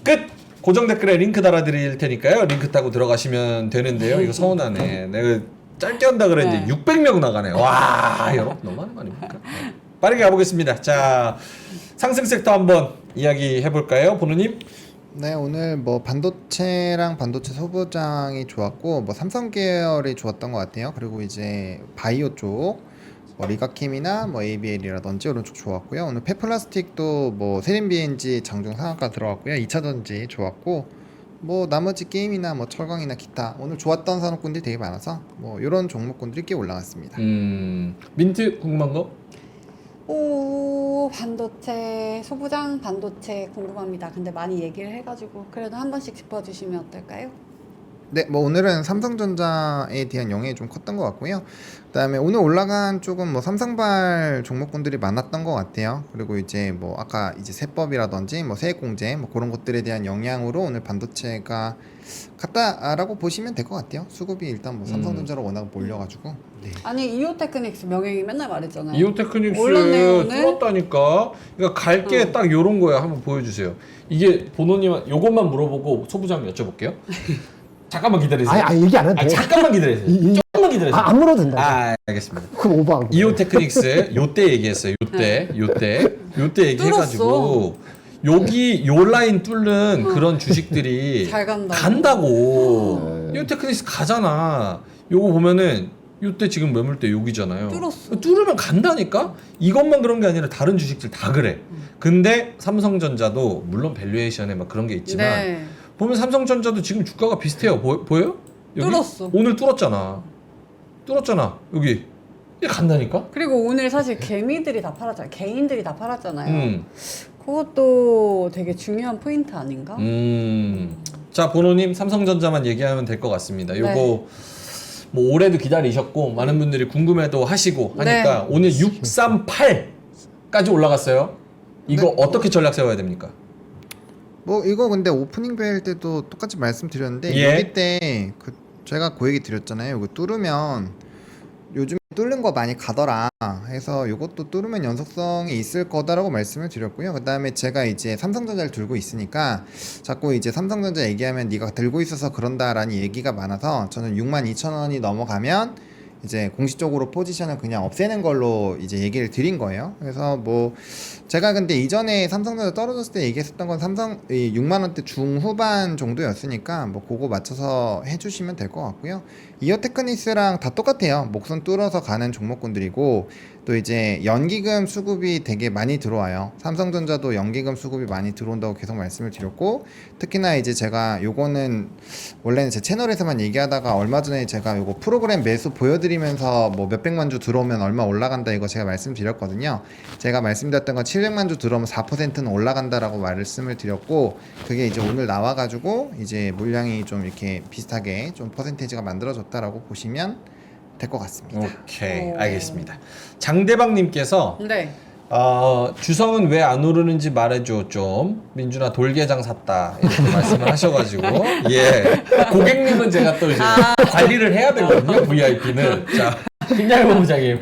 끝! 고정 댓글에 링크 달아드릴 테니까요. 링크 타고 들어가시면 되는데요. 이거 서운하네. 내가 짧게 한다 그랬는데 네. 600명 나가네. 와, 여러분 너무하는 거 아닙니까? 네. 빠르게 가보겠습니다. 자, 상승 섹터 한번 이야기 해볼까요, 보누님? 네, 오늘 뭐 반도체랑 반도체 소부장이 좋았고 뭐 삼성 계열이 좋았던 것 같아요. 그리고 이제 바이오 쪽 뭐 리가캠이나 뭐 ABL이라든지 이런 쪽 좋았고요. 오늘 페플라스틱도 뭐 세린 BNG 장중 상한가 들어갔고요. 2차전지 좋았고 뭐 나머지 게임이나 뭐 철강이나 기타 오늘 좋았던 산업군들이 되게 많아서 뭐 이런 종목군들이 꽤 올라갔습니다. 민트 궁금한 거? 오, 반도체, 소부장 반도체 궁금합니다. 근데 많이 얘기를 해가지고 그래도 한 번씩 짚어주시면 어떨까요? 네, 뭐 오늘은 삼성전자에 대한 영향이 좀 컸던 것 같고요. 그다음에 오늘 올라간 쪽은 뭐 삼성발 종목군들이 많았던 것 같아요. 그리고 이제 뭐 아까 이제 세법이라든지 뭐 세액공제 뭐 그런 것들에 대한 영향으로 오늘 반도체가 갔다라고 보시면 될 것 같아요. 수급이 일단 뭐 삼성전자로 워낙 몰려가지고. 네. 아니 이오테크닉스 명행이 맨날 말했잖아요. 이오테크닉스 올랐네요, 오늘. 뚫었다니까. 그러니까 갈게 딱 요런 거야. 한번 보여주세요. 이게 보노님 요것만 물어보고 소부장 여쭤볼게요. 잠깐만 기다리세요. 아니 얘기 안 해도 돼. 잠깐만 기다리세요. 조금만 기다리세요. 안 물어도 된다. 알겠습니다. 그럼 오버한 거. 이오테크닉스 요때 얘기했어요. 요때 얘기해가지고 여기 요 라인 뚫는 그런 주식들이 잘 간다고. 간다고. 이오테크닉스 가잖아. 요거 보면은 요때 지금 매물대 여기잖아요. 뚫었어. 뚫으면 간다니까. 이것만 그런 게 아니라 다른 주식들 다 그래. 근데 삼성전자도 물론 밸류에이션에 막 그런 게 있지만 네. 보면 삼성전자도 지금 주가가 비슷해요. 보여요? 여기? 뚫었어. 오늘 뚫었잖아. 여기. 이게 간다니까? 그리고 오늘 사실 개미들이 다 팔았잖아요. 개인들이 다 팔았잖아요. 그것도 되게 중요한 포인트 아닌가? 자, 보노님 삼성전자만 얘기하면 될 것 같습니다. 요거 네. 뭐 올해도 기다리셨고 많은 분들이 궁금해도 하시고 하니까 네. 오늘 638까지 올라갔어요. 이거 어떻게 전략 세워야 됩니까? 뭐 이거 근데 오프닝 벨 때도 똑같이 말씀드렸는데 예. 여기 때 그 제가 그 얘기 드렸잖아요. 이거 뚫으면 요즘 뚫는 거 많이 가더라 해서 이것도 뚫으면 연속성이 있을 거다라고 말씀을 드렸고요. 그 다음에 제가 이제 삼성전자를 들고 있으니까 자꾸 이제 삼성전자 얘기하면 네가 들고 있어서 그런다라는 얘기가 많아서 저는 62,000원이 넘어가면 이제 공식적으로 포지션을 그냥 없애는 걸로 이제 얘기를 드린 거예요. 그래서 뭐 제가 근데 이전에 삼성전자 떨어졌을 때 얘기했었던 건 삼성 6만 원대 중후반 정도였으니까 뭐 그거 맞춰서 해주시면 될 것 같고요. 이어테크닉스랑 다 똑같아요. 목선 뚫어서 가는 종목군들이고 또 이제 연기금 수급이 되게 많이 들어와요. 삼성전자도 연기금 수급이 많이 들어온다고 계속 말씀을 드렸고 특히나 이제 제가 요거는 원래는 제 채널에서만 얘기하다가 얼마 전에 제가 요거 프로그램 매수 보여드리면서 뭐 몇백만 주 들어오면 얼마 올라간다 이거 제가 말씀드렸거든요. 제가 말씀드렸던 건 700만 주 들어오면 4%는 올라간다라고 말씀을 드렸고 그게 이제 오늘 나와가지고 이제 물량이 좀 이렇게 비슷하게 좀 퍼센테이지가 만들어졌다라고 보시면 될 것 같습니다. 오케이, 오. 알겠습니다. 장대박님께서 네. 주성은 왜 안 오르는지 말해줘 좀. 민준아 돌게장 샀다 이렇게 말씀을 하셔가지고 예 고객님은 제가 또 이제 관리를 해야 되거든요. VIP는 자 김양희 본부장님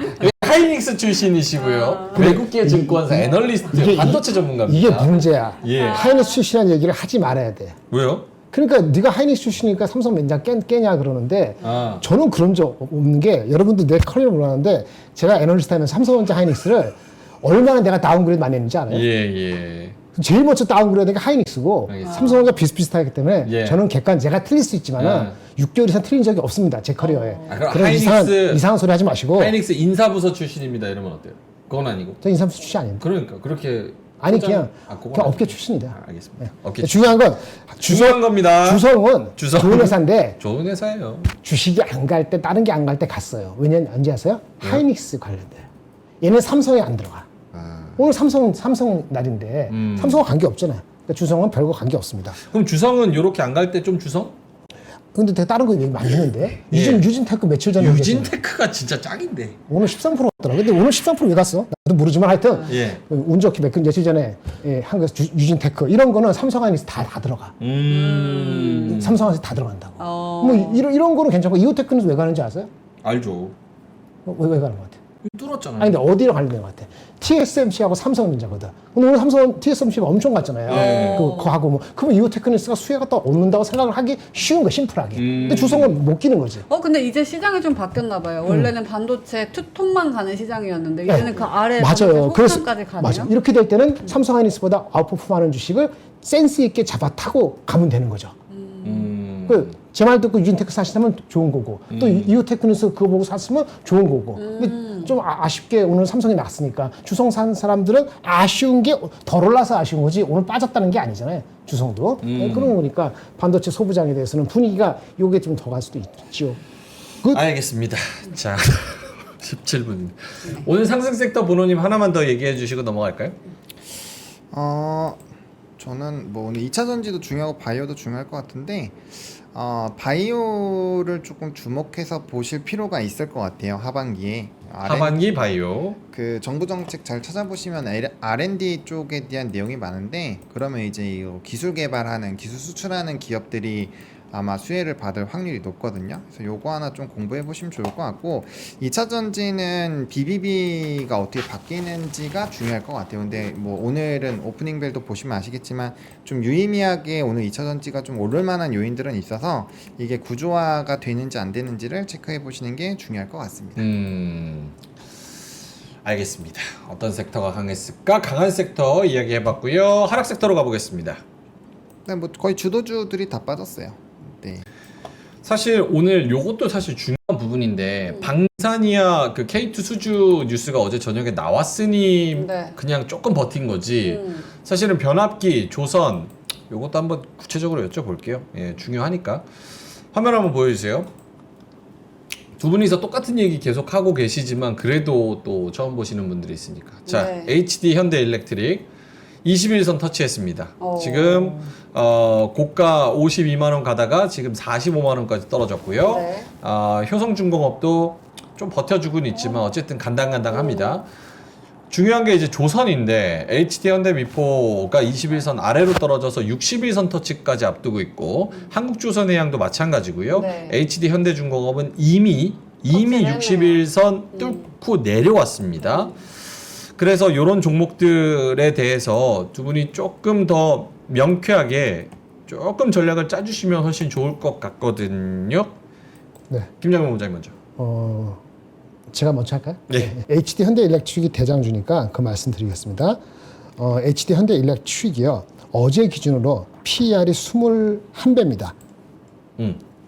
하이닉스 출신이시고요. 외국계 증권사 애널리스트, 반도체 전문가입니다. 이게 문제야. 예. 하이닉스 출신이라는 얘기를 하지 말아야 돼. 왜요? 그러니까 네가 하이닉스 출신이니까 삼성 맨장 깨냐 그러는데 아. 저는 그런 적 없는 게 여러분들 내 커리어를 몰랐는데 제가 애널리스트 하면서 삼성전자 하이닉스를 얼마나 내가 다운그레이드 많이 했는지 알아요? 예. 제일 먼저 다운그레이드 가 하이닉스고 알겠습니다. 삼성전자 비슷비슷하기 때문에 예. 저는 객관 제가 틀릴 수 있지만은 6개월 이상 틀린 적이 없습니다. 제 커리어에. 그럼 그런 하이닉스- 이상한 소리 하지 마시고. 하이닉스 인사부서 출신입니다. 이러면 어때요? 그건 아니고. 저 인삼수 출신 아닙니다. 그러니까 그렇게 아니 포장- 그냥 그건 업계 아니고. 출신이다. 알겠습니다. 네. 업계 중요한 건 중요한 겁니다. 주성은 주성. 좋은 회사인데 좋은 회사예요. 주식이 안 갈 때 다른 게 안 갈 때 갔어요. 왜냐면 언제 아세요? 하이닉스 관련돼. 얘는 삼성에 안 들어가. 오늘 삼성 날인데 삼성과 관계 없잖아요. 그러니까 주성은 별거 관계 없습니다. 그럼 주성은 이렇게 안 갈 때 좀 주성? 근데 되게 다른 거 얘기 많이 했는데 예. 유진테크 며칠 전에 얘기했잖아요. 유진테크가 진짜 짱인데. 오늘 13% 왔더라. 근데 오늘 13%왜 갔어? 나도 모르지만 하여튼 예. 운 좋게 며칠 전에 한국 유진테크 이런 거는 삼성하이닉스 다 들어가. 삼성하이닉스 다 들어간다고. 뭐 이런 거는 괜찮고 이오테크는 왜 가는지 아세요? 알죠. 왜 가는 것 같아? 뚫었잖아요. 아니 근데 어디로 관련된 것 같아? TSMC하고 삼성전자거든. 근데 오늘 삼성 TSMC가 엄청 갔잖아요. 네. 그거 하고 뭐 그러면 이오테크니스가 수혜가 또 오는다고 생각을 하기 쉬운 거 심플하게. 근데 주성은 못 끼는 거지. 근데 이제 시장이 좀 바뀌었나 봐요. 원래는 반도체 투톤만 가는 시장이었는데 이제는 그 아래 맞아요. 그래서 까지 가네요. 맞아. 이렇게 될 때는 삼성하이닉스보다 아웃퍼폼하는 주식을 센스 있게 잡아 타고 가면 되는 거죠. 제 말 듣고 유진테크 사시면 좋은 거고 또 이오테크니스 그거 보고 샀으면 좋은 거고. 근데 좀 아쉽게 오늘 삼성이 났으니까 주성 산 사람들은 아쉬운 게 덜 올라서 아쉬운 거지 오늘 빠졌다는 게 아니잖아요. 주성도. 그런 거 보니까 반도체 소부장에 대해서는 분위기가 요게 좀 더 갈 수도 있죠. 알겠습니다. 자, 17분. 오늘 상승 섹터 번호님 하나만 더 얘기해 주시고 넘어갈까요? 저는 뭐 오늘 2차 전지도 중요하고 바이오도 중요할 것 같은데 바이오를 조금 주목해서 보실 필요가 있을 것 같아요. 하반기에. 하반기 바이오. 그 정부 정책 잘 찾아보시면 R&D 쪽에 대한 내용이 많은데 그러면 이제 이 기술 개발하는 기술 수출하는 기업들이 아마 수혜를 받을 확률이 높거든요. 그래서 요거 하나 좀 공부해 보시면 좋을 것 같고 2차 전지는 BBB가 어떻게 바뀌는지가 중요할 것 같아요. 근데 뭐 오늘은 오프닝 벨도 보시면 아시겠지만 좀 유의미하게 오늘 2차 전지가 좀 오를 만한 요인들은 있어서 이게 구조화가 되는지 안 되는지를 체크해 보시는 게 중요할 것 같습니다. 알겠습니다. 어떤 섹터가 강했을까? 강한 섹터 이야기해봤고요. 하락 섹터로 가보겠습니다. 네, 뭐 거의 주도주들이 다 빠졌어요. 네. 사실 오늘 요것도 사실 중요한 부분인데 방산이야 그 K2 수주 뉴스가 어제 저녁에 나왔으니 네. 그냥 조금 버틴 거지. 사실은 변압기, 조선 요것도 한번 구체적으로 여쭤볼게요. 예, 중요하니까. 화면 한번 보여주세요. 두 분이서 똑같은 얘기 계속 하고 계시지만 그래도 또 처음 보시는 분들이 있으니까. 자, 네. HD 현대일렉트릭 21선 터치했습니다. 지금 고가 52만 원 가다가 지금 45만 원까지 떨어졌고요. 네. 효성중공업도 좀 버텨주고는 있지만 어쨌든 간당간당합니다. 중요한 게 이제 조선인데 HD 현대미포가 21선 아래로 떨어져서 61선 터치까지 앞두고 있고 한국조선해양도 마찬가지고요. 네. HD 현대중공업은 이미 터치를 61선 뚫고 내려왔습니다. 그래서 이런 종목들에 대해서 두 분이 조금 더 명쾌하게 조금 전략을 짜주시면 훨씬 좋을 것 같거든요. 네. 김장면 원장님 먼저. 제가 먼저 할까요? 네. HD 현대일렉트릭이 대장주니까 그 말씀드리겠습니다. HD 현대일렉트릭이요. 어제 기준으로 PER이 21배입니다.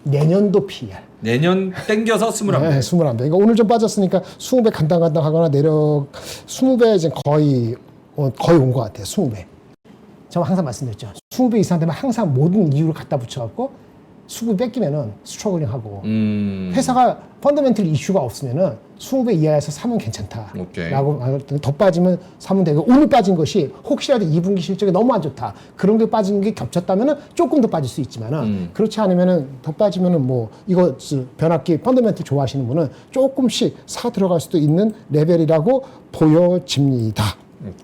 내년도 PER. 내년 땡겨서 21배. 네, 21배. 그러니까 오늘 좀 빠졌으니까 20배 간당간당 하거나 20배 이제 거의 온 것 같아요. 20배. 제가 항상 말씀드렸죠. 20배 이상 되면 항상 모든 이유를 갖다 붙여갖고 수급 뺏기면은 스트러글링 하고 회사가 펀더멘털 이슈가 없으면은 20배 이하에서 사면 괜찮다. 오케이. 라고 더 빠지면 사면 되고 오늘 빠진 것이 혹시라도 2분기 실적이 너무 안 좋다. 그런 게 빠진 게 겹쳤다면은 조금 더 빠질 수 있지만은 그렇지 않으면은 더 빠지면은 뭐 이거 변압기 펀더멘털 좋아하시는 분은 조금씩 사 들어갈 수도 있는 레벨이라고 보여집니다.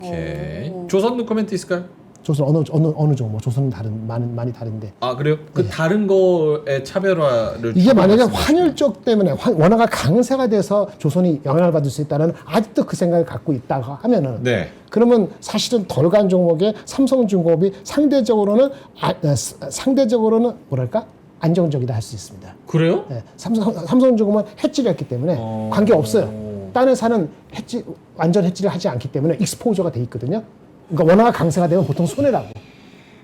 오케이. 조선도 코멘트 있을까요? 조선 어느 종목 조선은 많이 다른데 아 그래요? 그 다른 거에 차별화를 이게 만약에 말씀하시는 환율적 때문에 원화가 강세가 돼서 조선이 영향을 받을 수 있다는 아직도 그 생각을 갖고 있다고 하면은 네. 그러면 사실은 덜 간 종목에 삼성중공업이 상대적으로는 뭐랄까 안정적이다 할 수 있습니다. 그래요? 네, 삼성중공업은 해지를 했기 때문에 관계 없어요. 딴 회사는 완전 해지를 하지 않기 때문에 익스포저가 돼 있거든요. 그러니까 원화가 강세가 되면 보통 손해라고.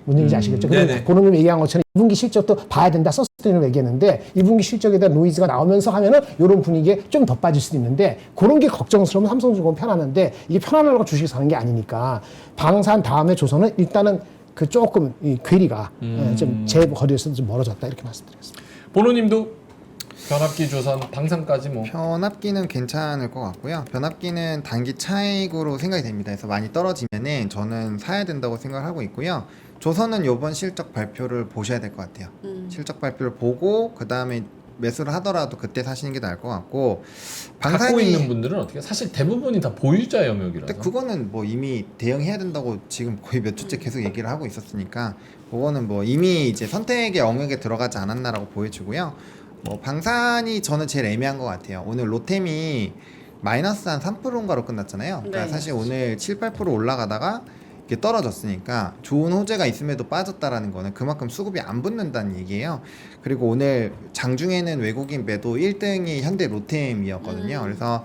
뭔 얘기인지 아시겠죠? 네네. 고노님 얘기한 것처럼 2분기 실적도 봐야 된다. 서스테인을 얘기했는데 2분기 실적에 대한 노이즈가 나오면서 하면은 이런 분위기에 좀 더 빠질 수도 있는데 그런 게 걱정스러우면 삼성중공업 편안한데 이게 편안하려고 주식 사는 게 아니니까 방산 다음에 조선은 일단은 그 조금 이 괴리가 좀 제 거리에서 좀 멀어졌다 이렇게 말씀드리겠습니다. 보노님도 변압기 조선 방산까지 뭐 변압기는 괜찮을 것 같고요. 변압기는 단기 차익으로 생각이 됩니다. 그래서 많이 떨어지면은 저는 사야 된다고 생각하고 있고요. 조선은 이번 실적 발표를 보셔야 될 것 같아요. 실적 발표를 보고 그 다음에 매수를 하더라도 그때 사시는 게 나을 것 같고 갖고 있는 분들은 어떻게? 사실 대부분이 다 보유자 영역이라서. 근데 그거는 뭐 이미 대응해야 된다고 지금 거의 몇 주째 계속 얘기를 하고 있었으니까 그거는 뭐 이미 이제 선택의 영역에 들어가지 않았나라고 보여지고요. 뭐 방산이 저는 제일 애매한 것 같아요. 오늘 로템이 마이너스 한 3%인가로 끝났잖아요. 그러니까 네. 사실 오늘 7, 8% 올라가다가 이게 떨어졌으니까 좋은 호재가 있음에도 빠졌다라는 거는 그만큼 수급이 안 붙는다는 얘기예요. 그리고 오늘 장중에는 외국인 매도 1등이 현대 로템이었거든요. 그래서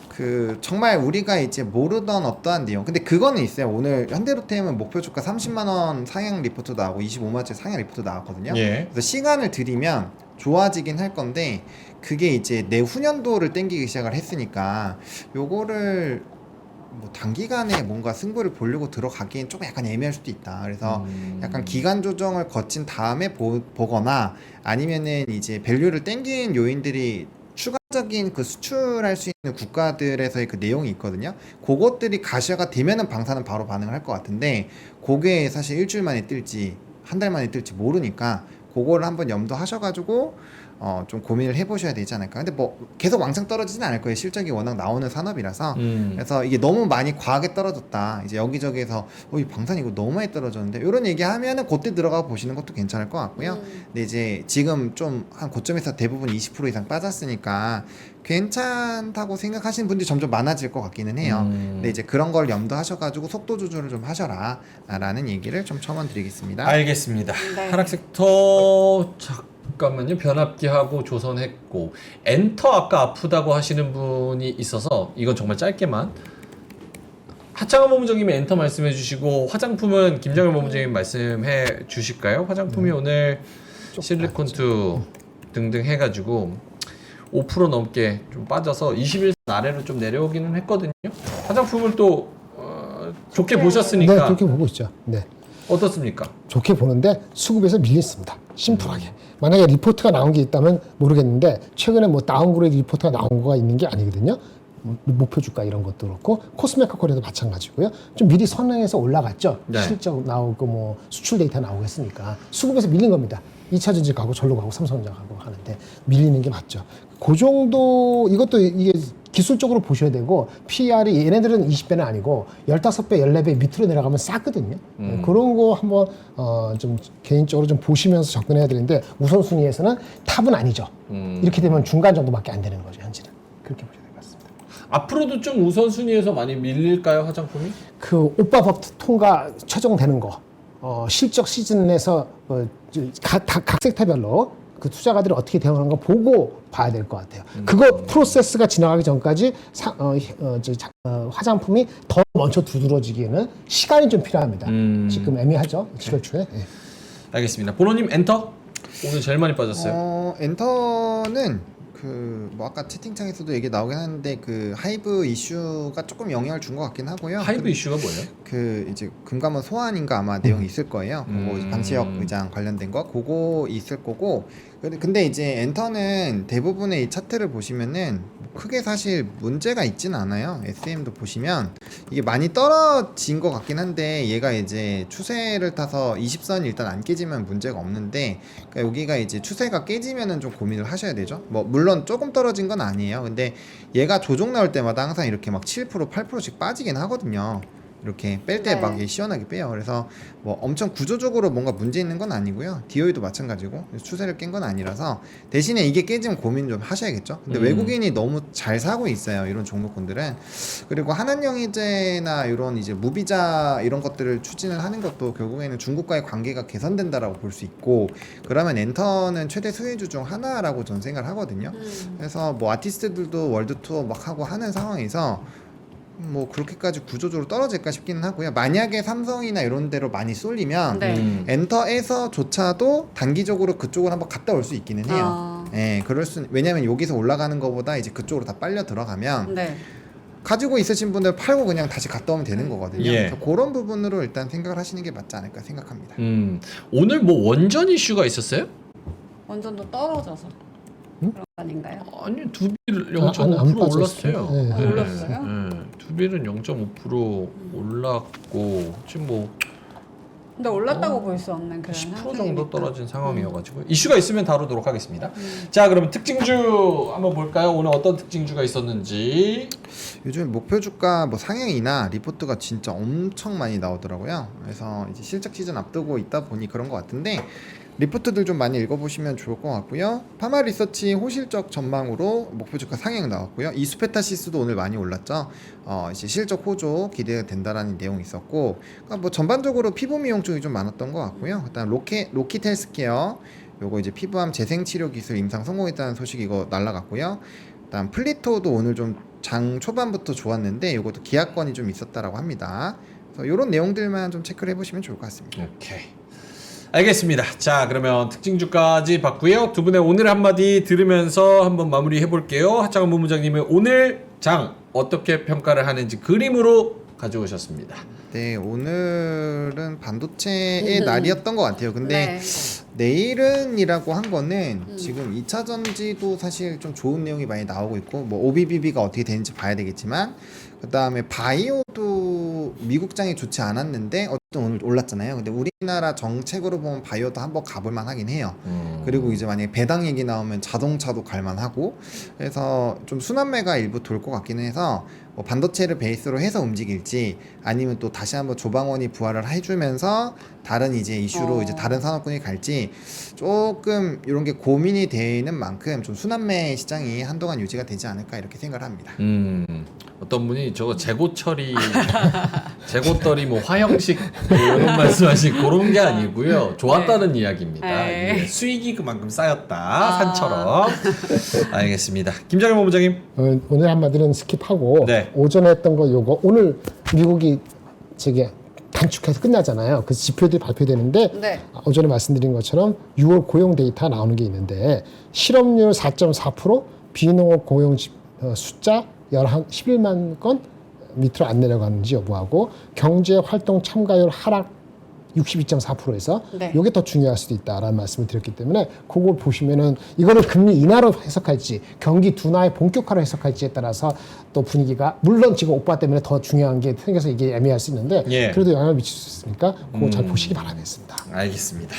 그 정말 우리가 이제 모르던 어떠한 내용 근데 그거는 있어요. 오늘 현대로템은 목표 주가 30만 원 상향 리포트 나오고 25만원짜리 상향 리포트 나왔거든요. 예. 그래서 시간을 들이면 좋아지긴 할 건데 그게 이제 내후년도를 땡기기 시작을 했으니까 요거를 뭐 단기간에 뭔가 승부를 보려고 들어가기엔 조금 약간 애매할 수도 있다. 그래서 약간 기간 조정을 거친 다음에 보거나 아니면은 이제 밸류를 땡긴 요인들이 추가적인 그 수출할 수 있는 국가들에서의 그 내용이 있거든요. 그것들이 가시화가 되면은 방사는 바로 반응을 할 것 같은데 그게 사실 일주일 만에 뜰지 한 달 만에 뜰지 모르니까 그거를 한번 염두하셔가지고 좀 고민을 해보셔야 되지 않을까. 근데 뭐 계속 왕창 떨어지진 않을 거예요. 실적이 워낙 나오는 산업이라서. 그래서 이게 너무 많이 과하게 떨어졌다. 이제 여기저기에서 이 방산 이거 너무 많이 떨어졌는데 이런 얘기하면은 그때 들어가 보시는 것도 괜찮을 것 같고요. 근데 이제 지금 좀 한 고점에서 대부분 20% 이상 빠졌으니까 괜찮다고 생각하시는 분들이 점점 많아질 것 같기는 해요. 근데 이제 그런 걸 염두하셔가지고 속도 조절을 좀 하셔라 라는 얘기를 좀 첨언드리겠습니다. 알겠습니다. 네. 하락 섹터 잠깐만요. 변압기하고 조선했고 엔터 아까 아프다고 하시는 분이 있어서 이건 정말 짧게만 하창원 본부장님이 엔터 말씀해 주시고 화장품은 김정일 본부장님 말씀해 주실까요? 화장품이 오늘 실리콘투 등등 해가지고 5% 넘게 좀 빠져서 21선 아래로 좀 내려오기는 했거든요. 화장품을 또 좋게 보셨으니까 네, 그렇게 보고 있죠. 네. 어떻습니까? 좋게 보는데 수급에서 밀렸습니다. 심플하게. 만약에 리포트가 나온 게 있다면 모르겠는데 최근에 뭐 다운그레이드 리포트가 나온 거가 있는 게 아니거든요. 목표 주가 이런 것도 그렇고 코스메카콜에도 마찬가지고요. 좀 미리 선행해서 올라갔죠. 네. 실적 나오고 뭐 수출 데이터 나오고 했으니까 수급에서 밀린 겁니다. 2차 전지 가고 절로 가고 삼성전자 가고 하는데 밀리는 게 맞죠. 그 정도 이것도 이게 기술적으로 보셔야 되고 PR이 얘네들은 20배는 아니고 15배, 14배 밑으로 내려가면 싸거든요. 그런 거 한번 좀 개인적으로 좀 보시면서 접근해야 되는데 우선순위에서는 탑은 아니죠. 이렇게 되면 중간 정도밖에 안 되는 거죠, 현재는. 그렇게 보셔야 될 것 같습니다. 앞으로도 좀 우선순위에서 많이 밀릴까요, 화장품이? 그 오빠법 통과 최종되는 거 실적 시즌에서 각 섹터별로 그 투자가들이 어떻게 대응하는 거 보고 봐야 될 것 같아요. 그거 프로세스가 지나가기 전까지 화장품이 더 먼저 두드러지기에는 시간이 좀 필요합니다. 지금 애매하죠, 7월 초에. 예. 알겠습니다. 보노님 엔터? 오늘 제일 많이 빠졌어요. 엔터는 그 뭐 아까 채팅창에서도 얘기 나오긴 하는데 그 하이브 이슈가 조금 영향을 준 것 같긴 하고요. 하이브 이슈가 뭐예요? 그 이제 금감원 소환인가 아마 내용이 있을 거예요. 그거 방시혁 의장 관련된 거 그거 있을 거고. 근데 이제 엔터는 대부분의 이 차트를 보시면은 크게 사실 문제가 있지는 않아요. SM도 보시면 이게 많이 떨어진 것 같긴 한데 얘가 이제 추세를 타서 20선이 일단 안 깨지면 문제가 없는데 그러니까 여기가 이제 추세가 깨지면은 좀 고민을 하셔야 되죠. 뭐 물론 조금 떨어진 건 아니에요. 근데 얘가 조정 나올 때마다 항상 이렇게 막 7%, 8%씩 빠지긴 하거든요. 이렇게 뺄 때 막 네. 시원하게 빼요. 그래서 뭐 엄청 구조적으로 뭔가 문제 있는 건 아니고요. DOE도 마찬가지고 추세를 깬 건 아니라서 대신에 이게 깨지면 고민 좀 하셔야겠죠. 근데 외국인이 너무 잘 사고 있어요. 이런 종목군들은. 그리고 한한영이제나 이런 이제 무비자 이런 것들을 추진을 하는 것도 결국에는 중국과의 관계가 개선된다라고 볼 수 있고, 그러면 엔터는 최대 수혜주 중 하나라고 저는 생각을 하거든요. 그래서 뭐 아티스트들도 월드 투어 막 하고 하는 상황에서 뭐 그렇게까지 구조적으로 떨어질까 싶기는 하고요. 만약에 삼성이나 이런 데로 많이 쏠리면 네. 엔터에서조차도 단기적으로 그쪽으로 한번 갔다 올 수 있기는 해요. 예, 그럴 수, 왜냐면 여기서 올라가는 것보다 이제 그쪽으로 다 빨려 들어가면 네. 가지고 있으신 분들 팔고 그냥 다시 갔다 오면 되는 거거든요. 예. 그래서 그런 부분으로 일단 생각을 하시는 게 맞지 않을까 생각합니다. 오늘 뭐 원전 이슈가 있었어요? 원전도 떨어져서 그런 거 아닌가요? 아니 두빌 안 0.5% 빠졌어요. 올랐어요. 네. 아, 올랐어요? 네. 두빌은 0.5% 올랐고 지금 뭐 근데 올랐다고 볼 수 없는 그런 10% 정도 상승이니까. 떨어진 상황이어가지고 이슈가 있으면 다루도록 하겠습니다. 자, 그러면 특징주 한번 볼까요? 오늘 어떤 특징주가 있었는지. 요즘 목표 주가 뭐 상향이나 리포트가 진짜 엄청 많이 나오더라고요. 그래서 이제 실적 시즌 앞두고 있다 보니 그런 것 같은데 리포트들 좀 많이 읽어보시면 좋을 것 같고요. 파마 리서치 호실적 전망으로 목표 주가 상향 나왔고요. 이수페타시스도 오늘 많이 올랐죠. 이제 실적 호조 기대가 된다라는 내용이 있었고, 그러니까 뭐 전반적으로 피부 미용 쪽이 좀 많았던 것 같고요. 그다음 로키텔 스퀘어 요거 이제 피부암 재생 치료 기술 임상 성공했다는 소식 이거 날라갔고요. 그다음 플리토도 오늘 좀 장 초반부터 좋았는데 이것도 기합권이 좀 있었다라고 합니다. 그래서 이런 내용들만 좀 체크를 해보시면 좋을 것 같습니다. 오케이. 알겠습니다. 자, 그러면 특징주까지 봤고요. 두 분의 오늘 한마디 들으면서 한번 마무리해 볼게요. 하창원 본부장님은 오늘 장 어떻게 평가를 하는지 그림으로 가져오셨습니다. 네, 오늘은 반도체의 날이었던 것 같아요. 근데 네. 내일은이라고 한 거는 지금 2차 전지도 사실 좀 좋은 내용이 많이 나오고 있고, 뭐 OBBB가 어떻게 되는지 봐야 되겠지만, 그 다음에 바이오도 미국장이 좋지 않았는데 어쨌든 오늘 올랐잖아요. 근데 우리나라 정책으로 보면 바이오도 한번 가볼만 하긴 해요. 그리고 이제 만약에 배당 얘기 나오면 자동차도 갈만하고, 그래서 좀 순환매가 일부 돌 것 같기는 해서 뭐 반도체를 베이스로 해서 움직일지 아니면 또 다시 한번 조방원이 부활을 해주면서 다른 이제 이슈로 이제 다른 산업군이 갈지 조금 이런 게 고민이 되는 만큼 좀 순환매 시장이 한동안 유지가 되지 않을까 이렇게 생각을 합니다. 어떤 분이 저거 재고 처리, 재고떨이 뭐 화형식 뭐 이런 말씀하신 그런 게 아니고요. 좋았다는 이야기입니다. 네. 예, 수익이 그만큼 쌓였다 산처럼. 알겠습니다. 김장현 본부장님. 오늘 한마디는 스킵하고 네. 오전에 했던 거 요거 오늘 미국이 저기 단축해서 끝나잖아요. 그래서 지표들이 발표되는데 네. 오전에 말씀드린 것처럼 6월 고용 데이터 나오는 게 있는데 실업률 4.4%, 비농업 고용 숫자 11만 건 밑으로 안 내려가는지 여부하고 경제 활동 참가율 하락 62.4%에서 네. 이게 더 중요할 수도 있다라는 말씀을 드렸기 때문에 그걸 보시면은 이거는 금리 인하로 해석할지 경기 둔화의 본격화로 해석할지에 따라서 또 분위기가 물론 지금 오빠 때문에 더 중요한 게 생겨서 이게 애매할 수 있는데 예. 그래도 영향을 미칠 수 있으니까 그거 잘 보시기 바라겠습니다. 알겠습니다.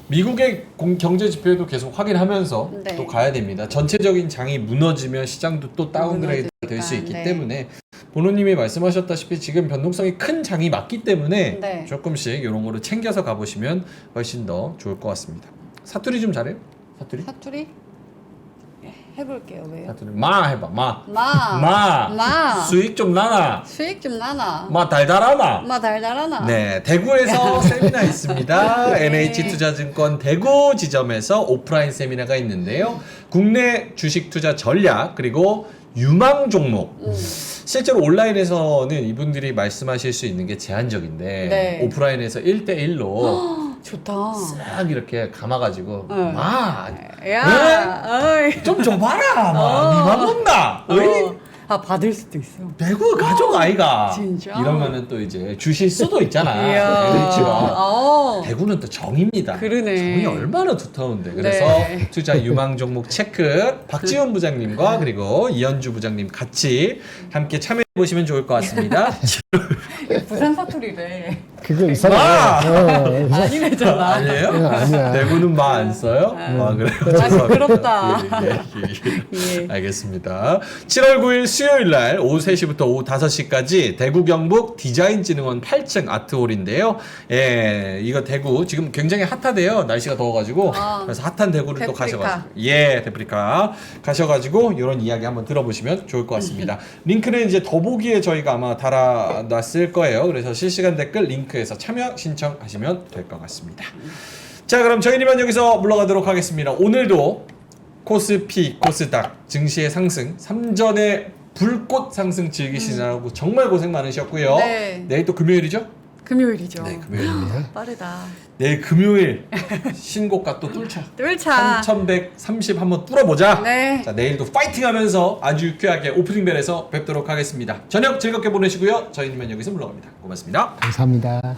미국의 경제 지표도 계속 확인하면서 네. 또 가야 됩니다. 전체적인 장이 무너지면 시장도 또 다운그레이드 될 수 있기 네. 때문에 본호님이 말씀하셨다시피 지금 변동성이 큰 장이 맞기 때문에 네. 조금씩 이런 거를 챙겨서 가보시면 훨씬 더 좋을 것 같습니다. 사투리 좀 잘해요? 사투리? 사투리? 예, 해볼게요. 왜요? 사투리 마 해봐 마. 마. 수익 좀 나나. 수익 좀 나나. 마 달달하나. 마 달달하나. 네, 대구에서 세미나 있습니다. NH투자증권 대구 지점에서 오프라인 세미나가 있는데요. 국내 주식 투자 전략 그리고 유망 종목. 실제로 온라인에서는 이분들이 말씀하실 수 있는 게 제한적인데 네. 오프라인에서 1대1로 좋다. 싹 이렇게 감아가지고 네. 마, 야, 어이. 좀 줘봐라, 니만 본다. 어이? 아 받을 수도 있어. 대구 가족 아이가 진짜? 이러면은 또 이제 주실 수도 있잖아. 이야. NH가. 대구는 또 정입니다. 그러네. 정이 얼마나 두터운데. 그래서 네. 투자 유망 종목 체크 박지훈 부장님과 그리고 이현주 부장님 같이 함께 참여해 보시면 좋을 것 같습니다. 부산 사투리래. 그거 이상해. 아니래잖아. 아니에요? 아니야. 대구는 마 안 써요? 아 그래요? 아, 부끄럽다. 예. 알겠습니다. 7월 9일 수요일 날 오후 3시부터 오후 5시까지 대구 경북 디자인진흥원 8층 아트홀인데요. 예, 이거 대구 지금 굉장히 핫하대요. 날씨가 더워가지고 그래서 핫한 대구를 또 데프리카. 가셔가지고 예, 데프리카 가셔가지고 이런 이야기 한번 들어보시면 좋을 것 같습니다. 링크는 이제 더보기에 저희가 아마 달아놨을 거예요. 그래서 실시간 댓글 링크에서 참여 신청하시면 될 것 같습니다. 자, 그럼 저희는 여기서 물러가도록 하겠습니다. 오늘도 코스피, 코스닥 증시의 상승, 3전의 불꽃 상승 즐기시느라고 정말 고생 많으셨고요. 네. 내일 또 금요일이죠? 금요일이죠. 네, 금요일입니다. 빠르다. 내일 금요일 신고가 또 뚫자. 뚫자. 3130 한번 뚫어보자. 네. 자, 내일도 파이팅 하면서 아주 유쾌하게 오프닝벨에서 뵙도록 하겠습니다. 저녁 즐겁게 보내시고요. 저희는 여기서 물러갑니다. 고맙습니다. 감사합니다.